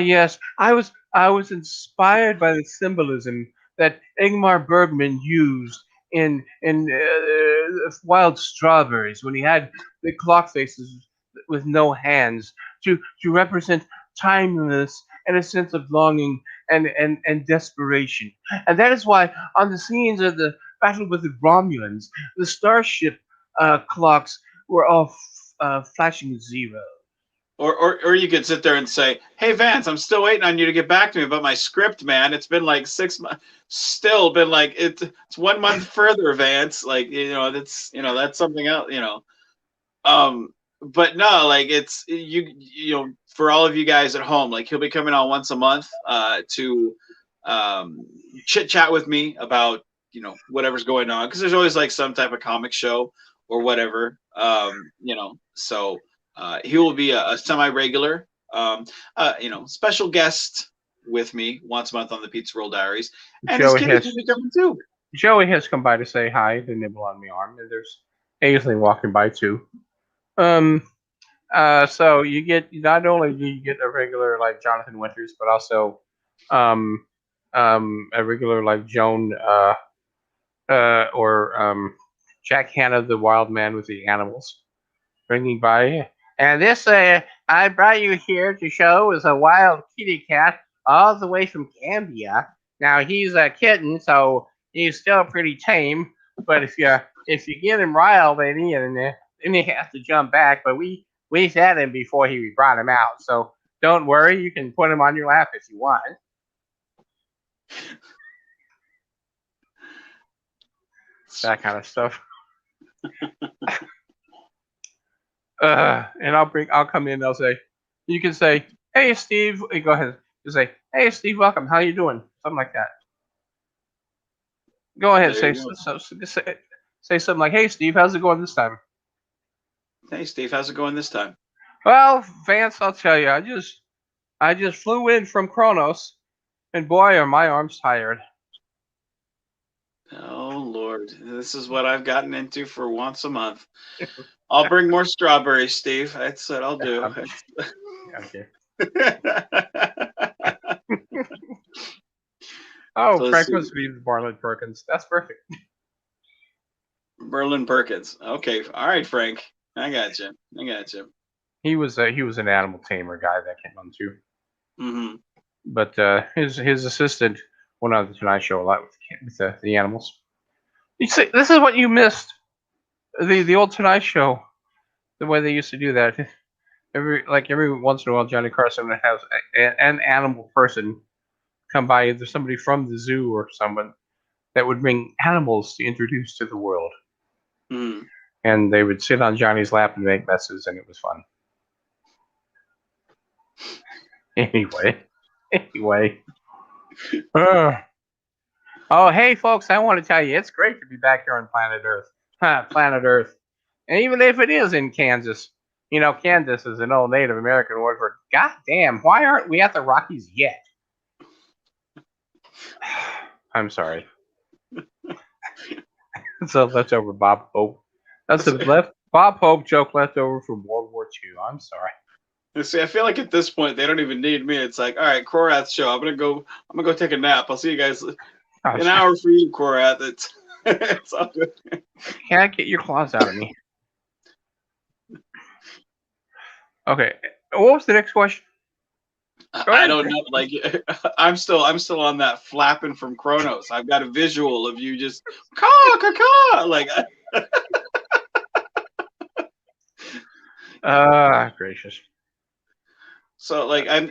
yes, I was inspired by the symbolism that Ingmar Bergman used in Wild Strawberries when he had the clock faces with no hands to represent timeless and a sense of longing and desperation. And that is why on the scenes of the battle with the Romulans, the starship clocks were all flashing zero. Or you could sit there and say, hey, Vance, I'm still waiting on you to get back to me about my script, man. It's been like 6 months. Still been like, it's 1 month further, Vance. Like, that's something else, but no, like it's you know, for all of you guys at home, like he'll be coming on once a month to chit chat with me about whatever's going on, because there's always like some type of comic show or whatever, so he will be a semi-regular special guest with me once a month on the Pizza Roll Diaries, and his Joey kitties has will be coming too. Joey has come by to say hi, to nibble on my arm, and there's Ainsley walking by too. Um, so you get, not only do you get a regular like Jonathan Winters, but also um, a regular like Joan or Jack Hanna, the wild man with the animals, bringing by. And this I brought you here to show is a wild kitty cat all the way from Gambia. Now he's a kitten, so he's still pretty tame. But if you get him riled, then he has to jump back. But we fed him before we brought him out, so don't worry. You can put him on your lap if you want. That kind of stuff. And I'll come in and I'll say, you can say, hey Steve, go ahead. You say, hey Steve, welcome. How you doing? Something like that. Go ahead, say something like, hey Steve, how's it going this time? Hey Steve, how's it going this time? Well, Vance, I'll tell you, I just flew in from Kronos, and boy, are my arms tired. Oh Lord, this is what I've gotten into for once a month. I'll bring more strawberries, Steve. That's what I'll do. Okay. Oh, So Frank wants to be Barlin Perkins. That's perfect. Berlin Perkins. Okay, all right, Frank. I got you. He was an animal tamer guy that came on too. Mm-hmm. But his assistant went on the Tonight Show a lot with the animals. You see, this is what you missed. The old Tonight Show, the way they used to do that. Every once in a while, Johnny Carson would have an animal person come by, either somebody from the zoo or someone that would bring animals to introduce to the world. Mm. And they would sit on Johnny's lap and make messes, and it was fun. Anyway. Oh, hey, folks, I want to tell you, it's great to be back here on planet Earth. Planet Earth. And even if it is in Kansas, Kansas is an old Native American word for, God damn, why aren't we at the Rockies yet? I'm sorry. So left over Bob Hope. That's a Bob Hope joke left over from World War II. I'm sorry. See, I feel like at this point they don't even need me. It's like, all right, Krorath show. I'm gonna go take a nap. I'll see you guys an hour for you, Krorath. It's all good. Can't get your claws out of me. Okay, what was the next question? I don't know. Like, I'm still on that flapping from Kronos. I've got a visual of you just caw like. Gracious. So like I've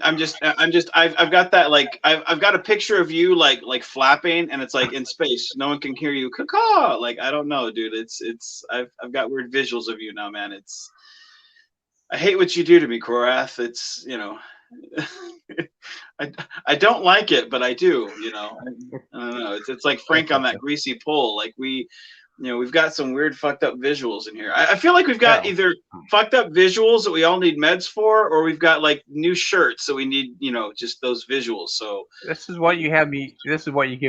got that, like I've got a picture of you like flapping, and it's like in space. No one can hear you. Caw. Like, I don't know, dude. I've got weird visuals of you now, man. I hate what you do to me, Krorath. It's I don't like it, but I do. I don't know. It's like Frank on that greasy pole. Like we've got some weird fucked up visuals in here. I feel like we've got either fucked up visuals that we all need meds for, or we've got like new shirts, so we need, just those visuals. So this is what you get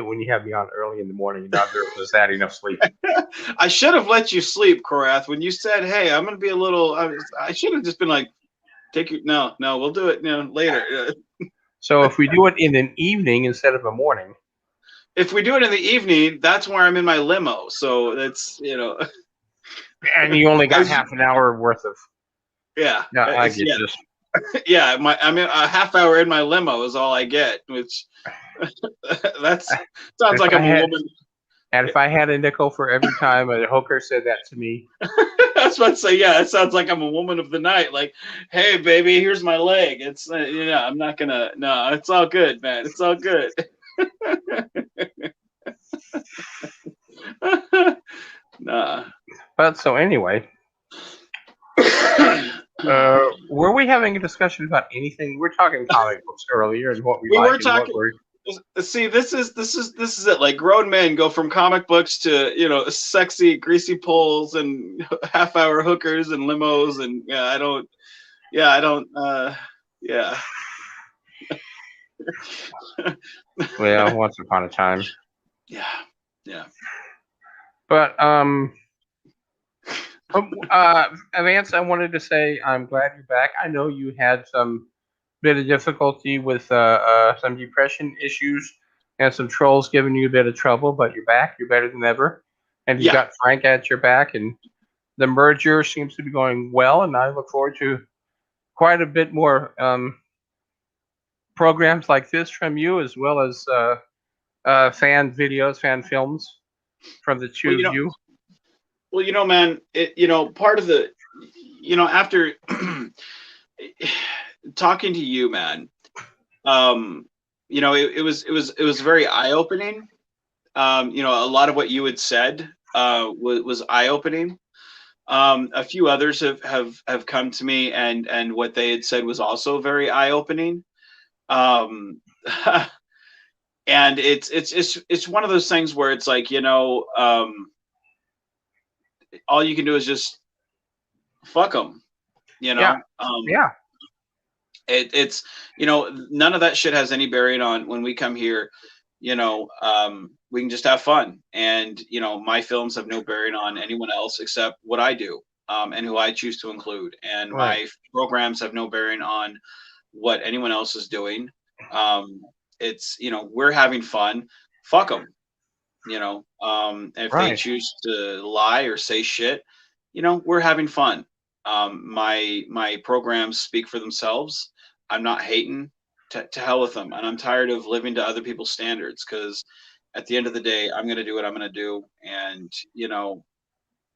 when you have me on early in the morning. Not there was that enough sleep. I should have let you sleep, Krorath. When you said, "Hey, I'm gonna be a little," I should have just been like, "Take your no, we'll do it later." So if we do it in an evening instead of a morning. If we do it in the evening, that's where I'm in my limo. So that's, And you only got half an hour worth of. Yeah. No, I get this. Yeah, I'm in a half hour in my limo is all I get, which sounds like I'm a woman. And if I had a nickel for every time a hooker said that to me. I was about to say, yeah, it sounds like I'm a woman of the night. Like, hey, baby, here's my leg. It's, I'm not gonna. No, it's all good, man. It's all good. Nah. But so anyway. Were we having a discussion about anything? We were talking comic books earlier and what we We like were and what talking. we're. See, this is it. Like grown men go from comic books to sexy greasy poles and half-hour hookers and limos and I don't. Yeah. Well, once upon a time. Yeah. Yeah. But Vance, I wanted to say I'm glad you're back. I know you had some bit of difficulty with some depression issues and some trolls giving you a bit of trouble, but you're back. You're better than ever, and you've Yeah. got Frank at your back, and the merger seems to be going well. And I look forward to quite a bit more programs like this from you, as well as fan videos, fan films from the two Well, of you. man, part of the, after talking to you, man, it was very eye opening. A lot of what you had said was eye opening. A few others have come to me, and what they had said was also very eye opening. Um, and it's one of those things where it's like, all you can do is just fuck them. Yeah, yeah, It's none of that shit has any bearing on when we come here. We can just have fun, and my films have no bearing on anyone else except what I do, and who I choose to include, and right, my programs have no bearing on what anyone else is doing. It's we're having fun. Fuck them. If they right. choose to lie or say shit, we're having fun. My programs speak for themselves. I'm not hating. To hell with them, and I'm tired of living to other people's standards, because at the end of the day, I'm going to do what I'm going to do, and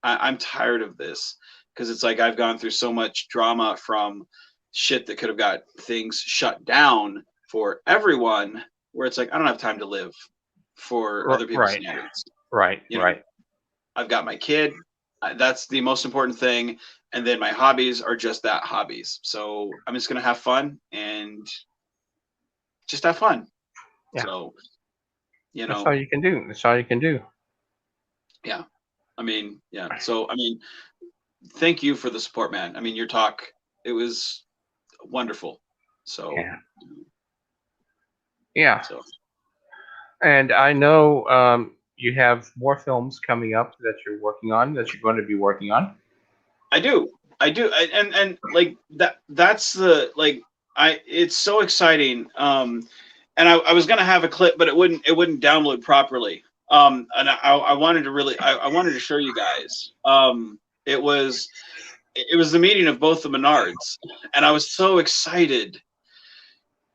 I'm tired of this, because it's like I've gone through so much drama from shit that could have got things shut down for everyone, where it's like I don't have time to live for other people's Right, standards. right, right. I've got my kid. That's the most important thing. And then my hobbies are just that, hobbies. So I'm just going to have fun and just have fun. Yeah, So, that's all you can do. That's all you can do. yeah. Yeah. So, thank you for the support, man. Your talk, it was wonderful. So, Yeah, yeah. so And I know you have more films coming up that you're working on, that you're going to be working on. I do. And like that's the, like, it's so exciting. And I was gonna have a clip, but it wouldn't download properly. And I wanted to really, I wanted to show you guys. It was the meeting of both the Menards, and I was so excited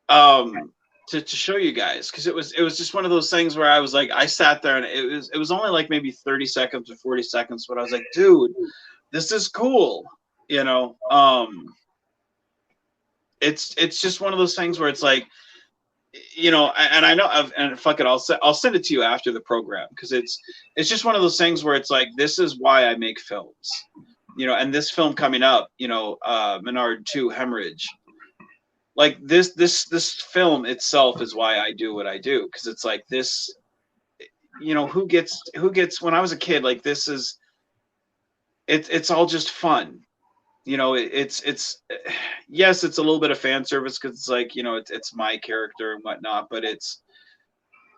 to show you guys, because it was just one of those things where I was like, I sat there, and it was only like maybe 30 seconds or 40 seconds, but I was like, dude, this is cool. It's just one of those things where it's like, and I know, and fuck it, I'll send it to you after the program, because it's just one of those things where it's like, this is why I make films, and this film coming up, Menard 2 Hemorrhage, like this film itself is why I do what I do, because it's like this, who gets when I was a kid, like, this is, it's all just fun. It's yes, it's a little bit of fan service, because it's like, it's my character and whatnot, but it's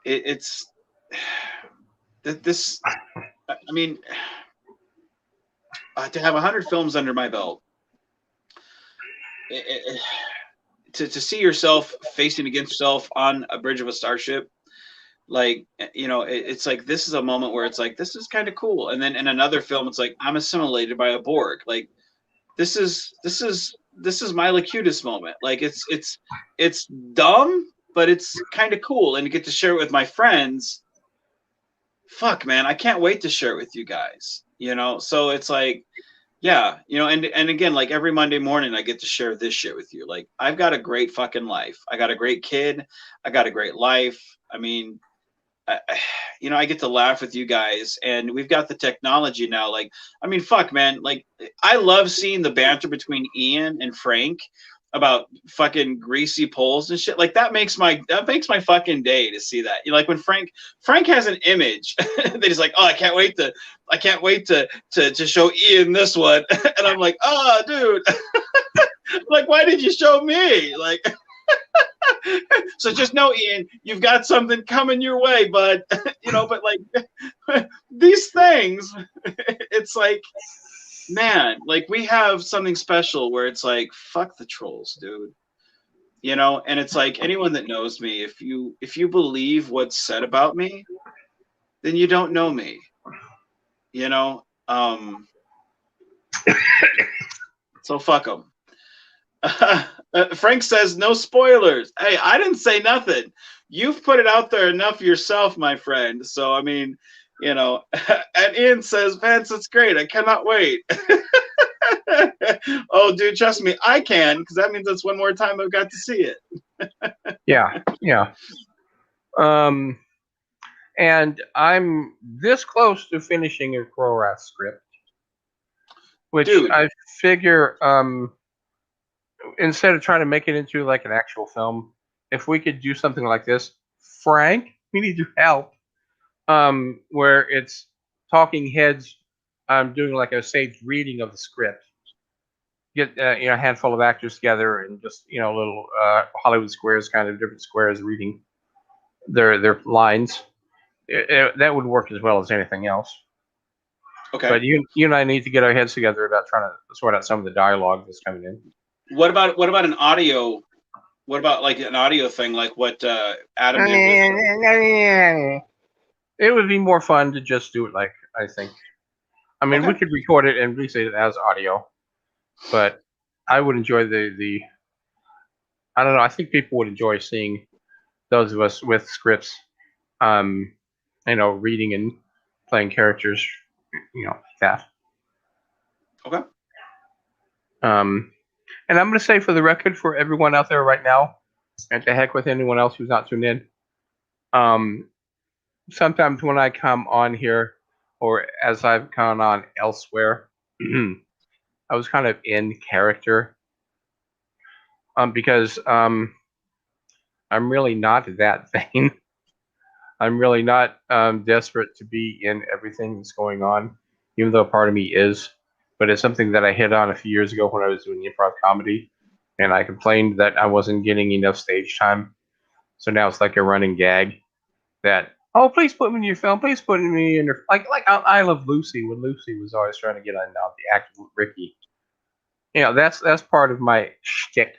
this, to have 100 films under my belt, to see yourself facing against yourself on a bridge of a starship, like, it's like, this is a moment where it's like, this is kind of cool. And then in another film, it's like, I'm assimilated by a Borg. Like, this is my Locutus moment. Like, it's dumb, but it's kind of cool, and to get to share it with my friends. Fuck, man, I can't wait to share it with you guys. So it's like, yeah, and again, like, every Monday morning, I get to share this shit with you. Like, I've got a great fucking life. I got a great kid. I got a great life. I get to laugh with you guys, and we've got the technology now. Like, I mean, fuck, man. Like, I love seeing the banter between Ian and Frank about fucking greasy poles and shit. Like, that makes my fucking day to see that. Like when Frank has an image that he's like, oh, I can't wait to show Ian this one, and I'm like, oh, dude, like, why did you show me? Like. So just know, Ian, you've got something coming your way, bud. But like these things, it's like, man, like we have something special where it's like, fuck the trolls, dude. And it's like, anyone that knows me, if you believe what's said about me, then you don't know me. So fuck them. Frank says no spoilers. Hey, I didn't say nothing. You've put it out there enough yourself, my friend. So I mean, and Ian says, Vance, it's great. I cannot wait. Oh, dude, trust me, I can, because that means that's one more time I've got to see it. Yeah. And I'm this close to finishing a Krorath script, which dude, I figure instead of trying to make it into like an actual film, if we could do something like this, Frank, we need your help. Where it's talking heads, doing like a staged reading of the script. Get a handful of actors together and just little Hollywood squares, kind of different squares, reading their lines. That would work as well as anything else. Okay. But you and I need to get our heads together about trying to sort out some of the dialogue that's coming in. What about an audio? What about like an audio thing, like what Adam did with? It would be more fun to just do it like, I think. I mean, we could record it and release it as audio, but I would enjoy the. I don't know. I think people would enjoy seeing those of us with scripts, reading and playing characters, like that. Okay. And I'm going to say for the record, for everyone out there right now, and to heck with anyone else who's not tuned in, sometimes when I come on here, or as I've gone on elsewhere, I was kind of in character, because I'm really not that vain. I'm really not desperate to be in everything that's going on, even though part of me is. But it's something that I hit on a few years ago when I was doing improv comedy, and I complained that I wasn't getting enough stage time. So now it's like a running gag that, oh, please put me in your film. Please put me in your, like I Love Lucy, when Lucy was always trying to get on the act with Ricky. That's part of my shtick.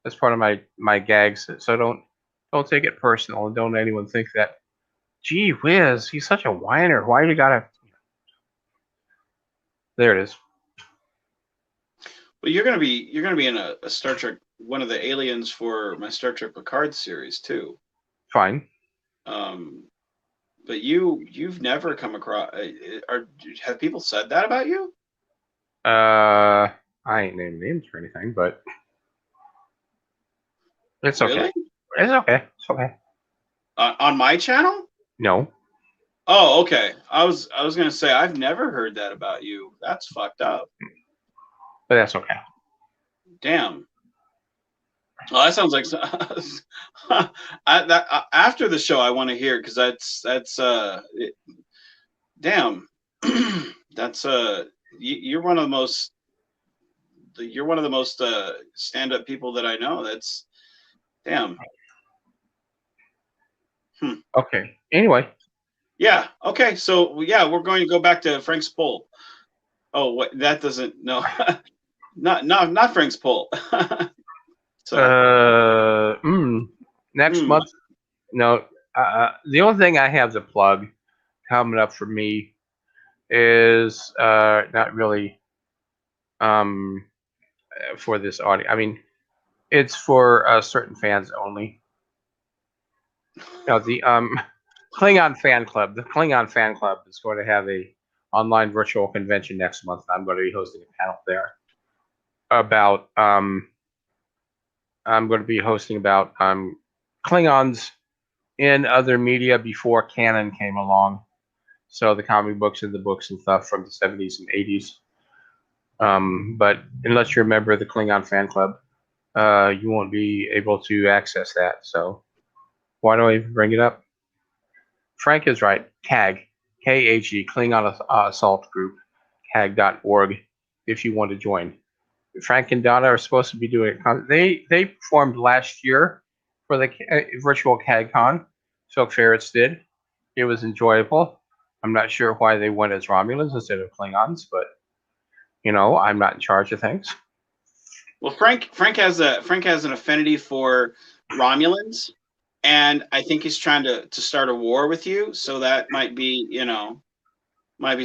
That's part of my gags. So don't take it personal, and don't anyone think that, gee whiz, he's such a whiner. Why you gotta? There it is. Well, you're gonna be in a Star Trek, one of the aliens for my Star Trek Picard series too. Fine. But you've never come across, have people said that about you? I ain't named names or anything, but it's okay. Really? It's okay. It's okay. On my channel? No. Oh, okay. I was gonna say, I've never heard that about you. That's fucked up. But that's okay. Damn. Well, that sounds like after the show I want to hear, because that's damn. That's you're one of the most stand-up people that I know. That's damn. Okay. Anyway. Yeah. Okay. So yeah, we're going to go back to Frank's poll. Oh, what? That doesn't. No. not Frank's poll. So. Next month. No. The only thing I have to plug coming up for me is not really for this audience. I mean, it's for certain fans only. The Klingon fan club. The Klingon fan club is going to have a online virtual convention next month. I'm going to be hosting a panel there about I'm going to be hosting about Klingons in other media before canon came along. So the comic books and the books and stuff from the 70s and 80s. But unless you're a member of the Klingon fan club, you won't be able to access that. So why do I even bring it up? Frank is right. KAG, KAG, Klingon Assault Group, KAG.org, if you want to join. Frank and Donna are supposed to be doing it. They performed last year for the virtual CAGCon. Silk Ferrets did. It was enjoyable. I'm not sure why they went as Romulans instead of Klingons, but I'm not in charge of things. Well, Frank has an affinity for Romulans, and I think he's trying to start a war with you. So that might be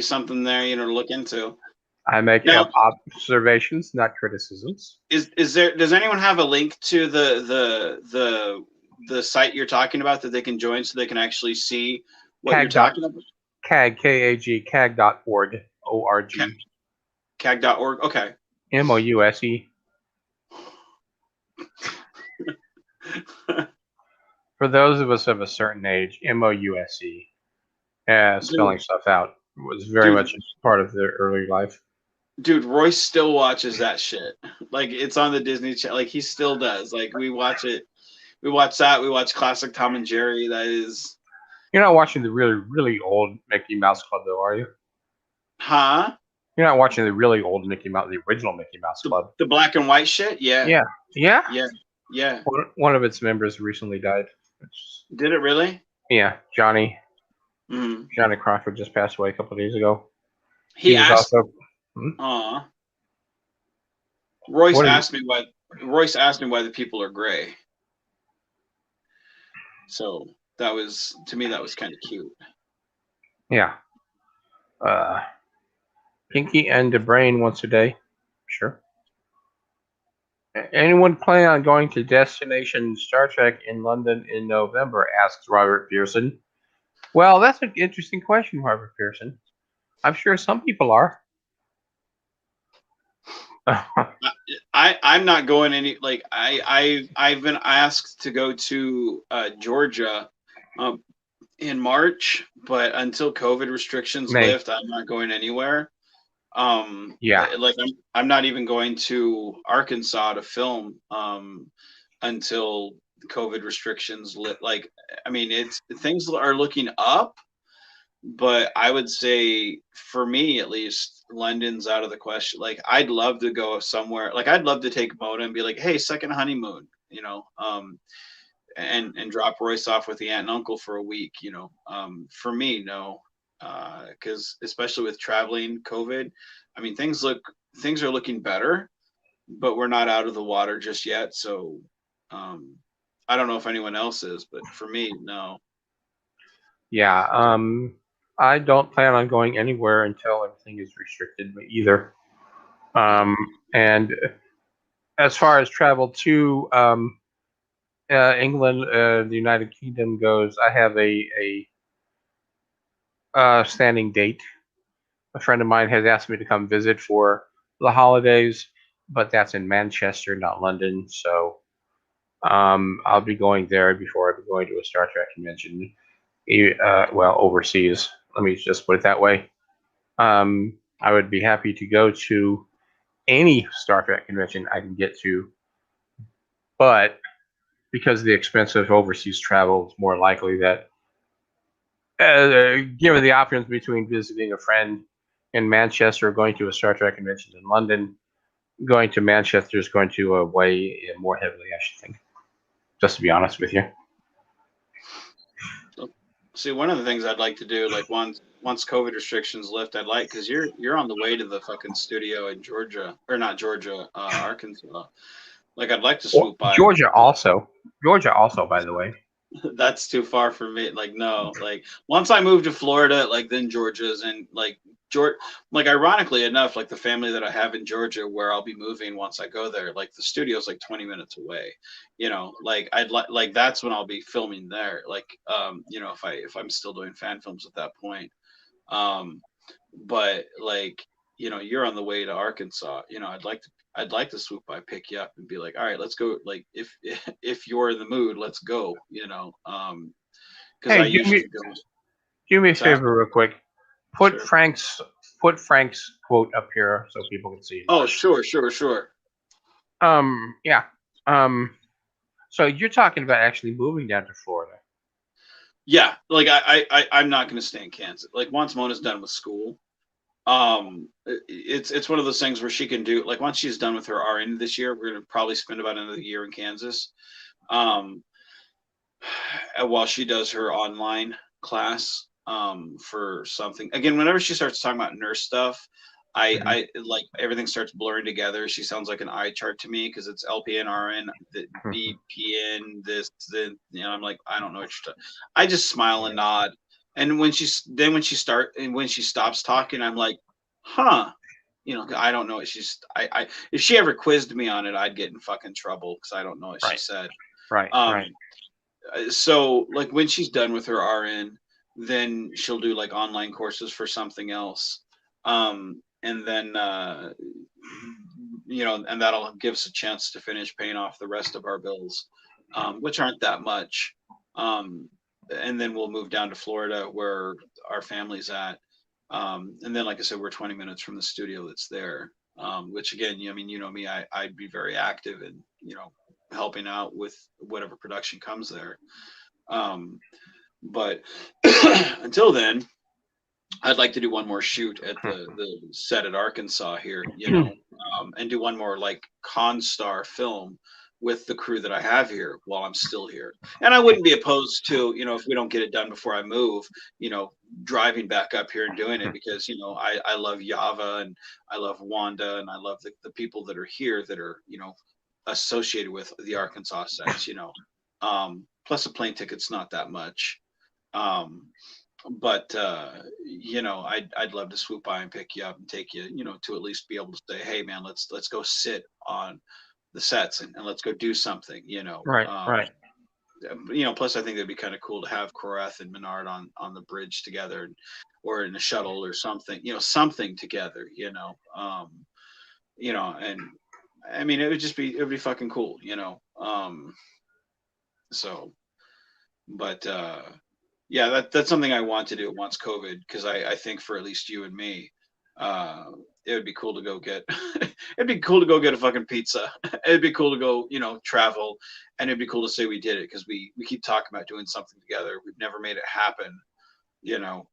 something there to look into. I make now, observations, not criticisms. Does anyone have a link to the site you're talking about that they can join so they can actually see what you're talking about? CAG, KAG, CAG.org, O-R-G. CAG.org, okay. M-O-U-S-E. For those of us of a certain age, M-O-U-S-E, spelling stuff out was very much a part of their early life. Dude, Royce still watches that shit. Like, it's on the Disney Channel. Like, he still does. Like, we watch it. We watch that. We watch classic Tom and Jerry. That is. You're not watching the really, really old Mickey Mouse Club, though, are you? Huh? You're not watching the really old Mickey Mouse, the original Mickey Mouse Club. The black and white shit? Yeah. Yeah. Yeah? Yeah. Yeah. One of its members recently died. Did it really? Yeah, Johnny. Mm-hmm. Johnny Crawford just passed away a couple of days ago. He asked. Royce asked me why the people are gray. So that was, to me, that was kind of cute. Yeah. Pinky and the Brain once a day. Sure. Anyone planning on going to Destination Star Trek in London in November? Asks Robert Pearson. Well, that's an interesting question, Robert Pearson. I'm sure some people are. I'm not going any. Like, I've been asked to go to Georgia in March, but until COVID restrictions lift, I'm not going anywhere. Like, I'm not even going to Arkansas to film until COVID restrictions lift. Like, I mean, things are looking up, but I would say, for me at least, London's out of the question. Like, I'd love to go somewhere. Like, I'd love to take Mona and be like, hey, second honeymoon, and drop Royce off with the aunt and uncle for a week. For me, no. Because especially with traveling, COVID, I mean, things are looking better, but we're not out of the water just yet. So I don't know if anyone else is, but for me, no. Yeah, I don't plan on going anywhere until everything is restricted either. And as far as travel to England, the United Kingdom goes, I have a standing date. A friend of mine has asked me to come visit for the holidays, but that's in Manchester, not London. So I'll be going there before I'll be going to a Star Trek convention. Overseas. Let me just put it that way. I would be happy to go to any Star Trek convention I can get to, but because of the expense of overseas travel, it's more likely that, given the options between visiting a friend in Manchester or going to a Star Trek convention in London, going to Manchester is going to weigh in more heavily, I should think, just to be honest with you. See, one of the things I'd like to do, like, once COVID restrictions lift, because you're on the way to the fucking studio in Georgia, or not Georgia, Arkansas. Like, I'd like to swoop by. Georgia also, by the way. That's too far for me. Like, no. Like, once I move to Florida, like, then Georgia's, and like ironically enough, like, the family that I have in Georgia, where I'll be moving once I go there, like, the studio's like 20 minutes away. Like, I'd like that's when I'll be filming there. Like, if I'm still doing fan films at that point. But like, you're on the way to Arkansas. I'd like to swoop by, pick you up, and be like, all right, let's go. Like, if you're in the mood, let's go. because I Hey, do usually me go. do me a What's that? favor, real quick. Put Sure. Frank's quote up here so people can see it. Oh, sure. Yeah. So you're talking about actually moving down to Florida. Yeah, like I'm not going to stay in Kansas. Like once Mona's done with school, it's one of those things where she can do like once she's done with her RN this year, we're going to probably spend about another year in Kansas. Um, while she does her online class for something. Again, whenever she starts talking about nurse stuff, Mhm. I like everything starts blurring together. She sounds like an eye chart to me because it's LPN, RN, the BPN, this, then I'm like, I don't know what you're talking. I just smile and nod. And when when she stops talking, I'm like, huh. I don't know what I if she ever quizzed me on it, I'd get in fucking trouble because I don't know what she Right. said. Right. Um, Right. so like when she's done with her RN, then she'll do like online courses for something else. And then and that'll give us a chance to finish paying off the rest of our bills, which aren't that much. And then we'll move down to Florida where our family's at. And then, like I said, we're 20 minutes from the studio that's there. Which again, I mean, you know me, I'd be very active in, helping out with whatever production comes there. But until then, I'd like to do one more shoot at the set at Arkansas here, and do one more like Constar film with the crew that I have here while I'm still here. And I wouldn't be opposed to, if we don't get it done before I move, driving back up here and doing it because, I love Yava and I love Wanda and I love the people that are here that are, associated with the Arkansas sets, plus a plane ticket's not that much. But I'd love to swoop by and pick you up and take you, to at least be able to say, hey man, let's go sit on the sets and let's go do something, Right. Right. Plus I think it'd be kind of cool to have Krorath and Menard on the bridge together or in a shuttle or something, something together, and I mean it would be fucking cool, so but yeah, that's something I want to do once COVID, because I think for at least you and me, uh, it would be cool to go get it'd be cool to go get a fucking pizza. It'd be cool to go, travel, and it'd be cool to say we did it because we keep talking about doing something together. We've never made it happen, you know.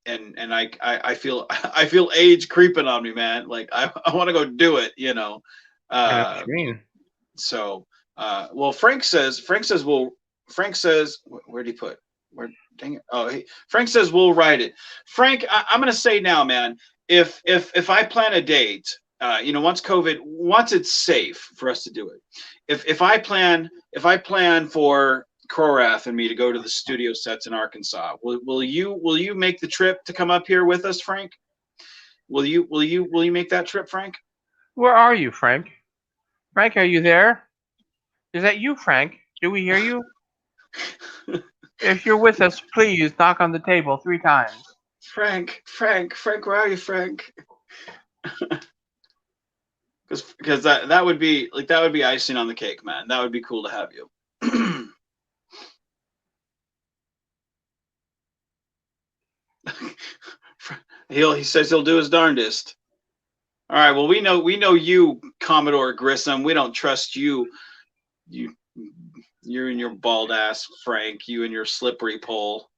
And I feel I feel age creeping on me, man. Like I want to go do it, I know what Uh, you mean. so well, Frank says, where'd he put? Where? Dang it! Oh, Frank says we'll write it. Frank, I'm gonna say now, man. If I plan a date, once it's safe for us to do it. If I plan for Krorath and me to go to the studio sets in Arkansas, will you make the trip to come up here with us, Frank? Will you make that trip, Frank? Where are you, Frank? Frank, are you there? Is that you, Frank? Do we hear you? If you're with us, please knock on the table 3 times. Frank, where are you, Frank? Because that would be icing on the cake, man. That would be cool to have you. He says he'll do his darndest. All right. Well, we know you, Commodore Grissom. We don't trust you. You and your bald ass, Frank. You and your slippery pole.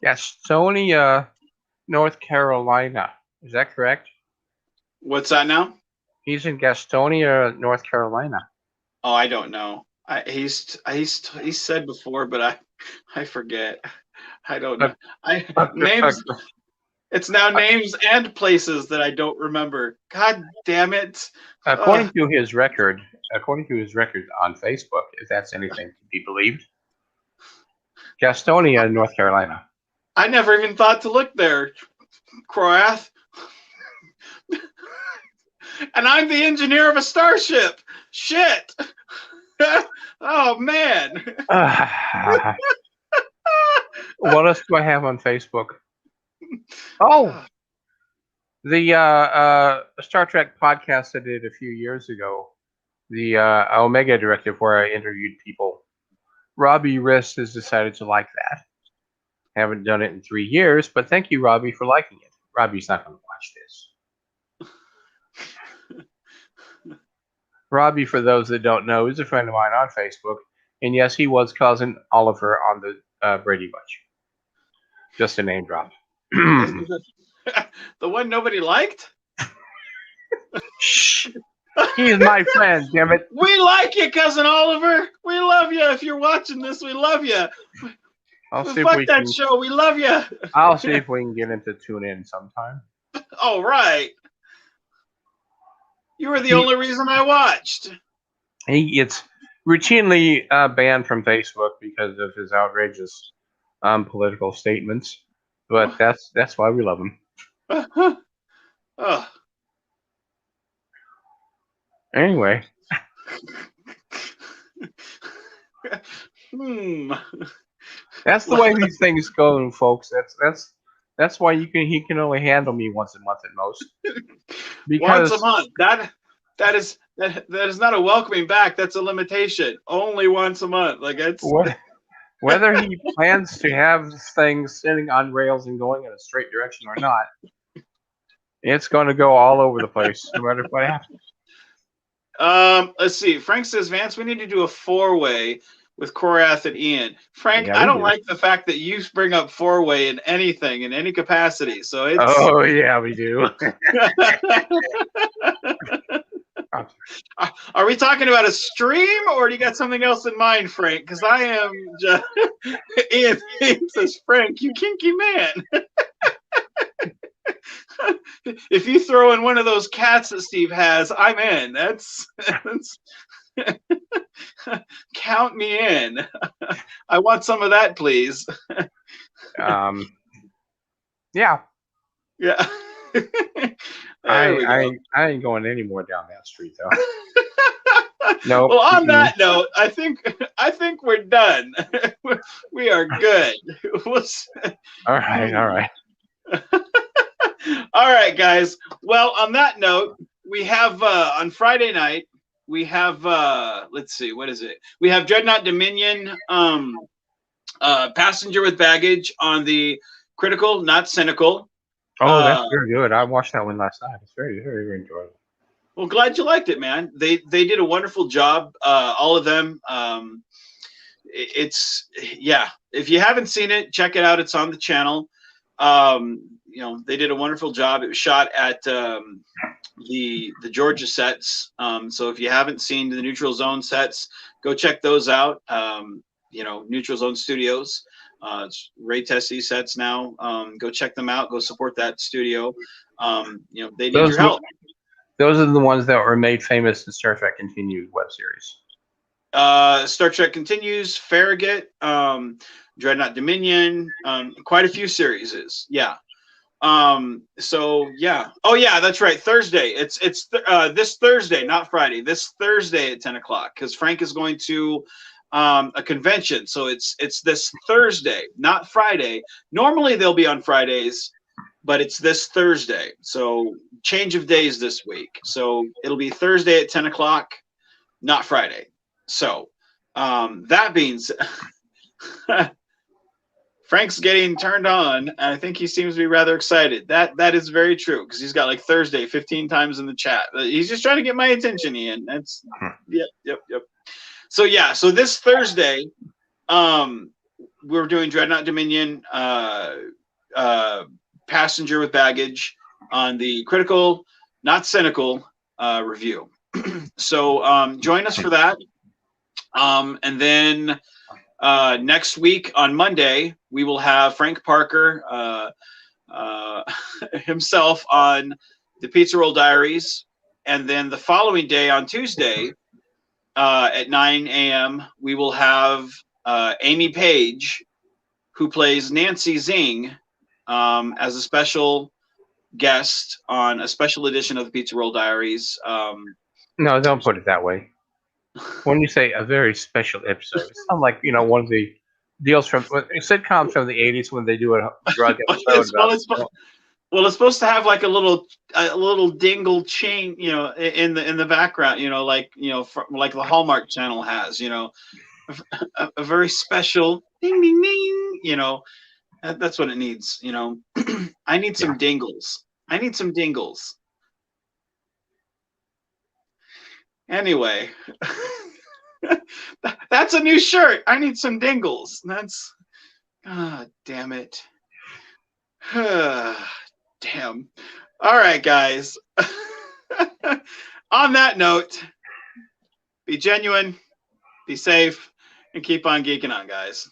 Gastonia, North Carolina. Is that correct? What's that now? He's in Gastonia, North Carolina. Oh, I don't know. He's said before, but I forget. I don't know. I names. It's now names and places that I don't remember. God damn it! According to his record on Facebook, if that's anything to be believed, Gastonia, North Carolina. I never even thought to look there, Krorath. And I'm the engineer of a starship. Shit. Oh man. What else do I have on Facebook? Oh, the Star Trek podcast I did a few years ago, the Omega Directive, where I interviewed people Robbie Wrist has decided to like that. Haven't done it in 3 years, but thank you, Robbie, for liking it. Robbie's not going to watch this. Robbie, for those that don't know, is a friend of mine on Facebook, and yes, he was cousin Oliver on the Brady Bunch. Just a name drop. The one nobody liked? Shh. He's my friend, damn it. We like you, cousin Oliver. We love you. If you're watching this, we love you. Fuck that show. We love you. I'll see if we can get him to tune in sometime. All right. You were the only reason I watched. He gets routinely banned from Facebook because of his outrageous political statements, but that's why we love him. Anyway. That's the way these things go, folks. That's why he can only handle me once a month at most. Because once a month. That is not a welcoming back. That's a limitation. Only once a month. Like it's whether he plans to have things sitting on rails and going in a straight direction or not, it's going to go all over the place, no matter what happens. Let's see. Frank says, Vance, we need to do a 4-way with Krorath and Ian. Frank, yeah, I don't like the fact that you bring up 4-way in anything, in any capacity. So it's... Oh, yeah, we do. Are we talking about a stream, or do you got something else in mind, Frank? Because I am just... Ian says, Frank, you kinky man. If you throw in one of those cats that Steve has, I'm in. That's count me in. I want some of that, please. Yeah. Yeah. I ain't going any more down that street though. No. Well, on that note, I think we're done. We are good. All right. All right, guys. Well, on that note, we have on Friday night, we have let's see, what is it? We have Dreadnought Dominion, Passenger with Baggage on the Critical, Not Cynical. Oh, that's very good. I watched that one last night. It's very, very, very enjoyable. Well, glad you liked it, man. They did a wonderful job. All of them. It's yeah. If you haven't seen it, check it out. It's on the channel. You know, they did a wonderful job. It was shot at the Georgia sets. So if you haven't seen the Neutral Zone sets, go check those out. You know, Neutral Zone Studios. It's Ray Tessie sets now. Go check them out. Go support that studio. You know, they need your help. Those are the ones that were made famous in Star Trek Continued web series. Star Trek Continues, Farragut, Dreadnought Dominion, quite a few series. Yeah. So yeah. Oh yeah, that's right. Thursday. It's this Thursday, not Friday. This Thursday at 10 o'clock, because Frank is going to a convention. So it's this Thursday, not Friday. Normally they'll be on Fridays, but it's this Thursday. So change of days this week. So it'll be Thursday at 10 o'clock, not Friday. So that means Frank's getting turned on, and I think he seems to be rather excited. That is very true, because he's got like Thursday 15 times in the chat. He's just trying to get my attention, Ian. That's yep. So yeah, so this Thursday, we're doing Dreadnought Dominion, Passenger with Baggage on the Critical, Not Cynical review. So join us for that. And then next week on Monday, we will have Frank Parker himself on the Pizza Roll Diaries. And then the following day on Tuesday at 9 a.m., we will have Amy Page, who plays Nancy Zing, as a special guest on a special edition of the Pizza Roll Diaries. No, don't put it that way. When you say a very special episode, it sounds like, you know, one of the deals from sitcoms from the 80s when they do a drug episode. It's supposed to have like a little dingle chain, you know, in the background, you know, like, you know, like the Hallmark Channel has, you know. a very special ding ding ding. You know, that's what it needs. You know, I need some dingles. I need some dingles. Anyway, that's a new shirt. I need some dingles. That's God damn it. Damn. All right, guys. On that note, be genuine, be safe, and keep on geeking on, guys.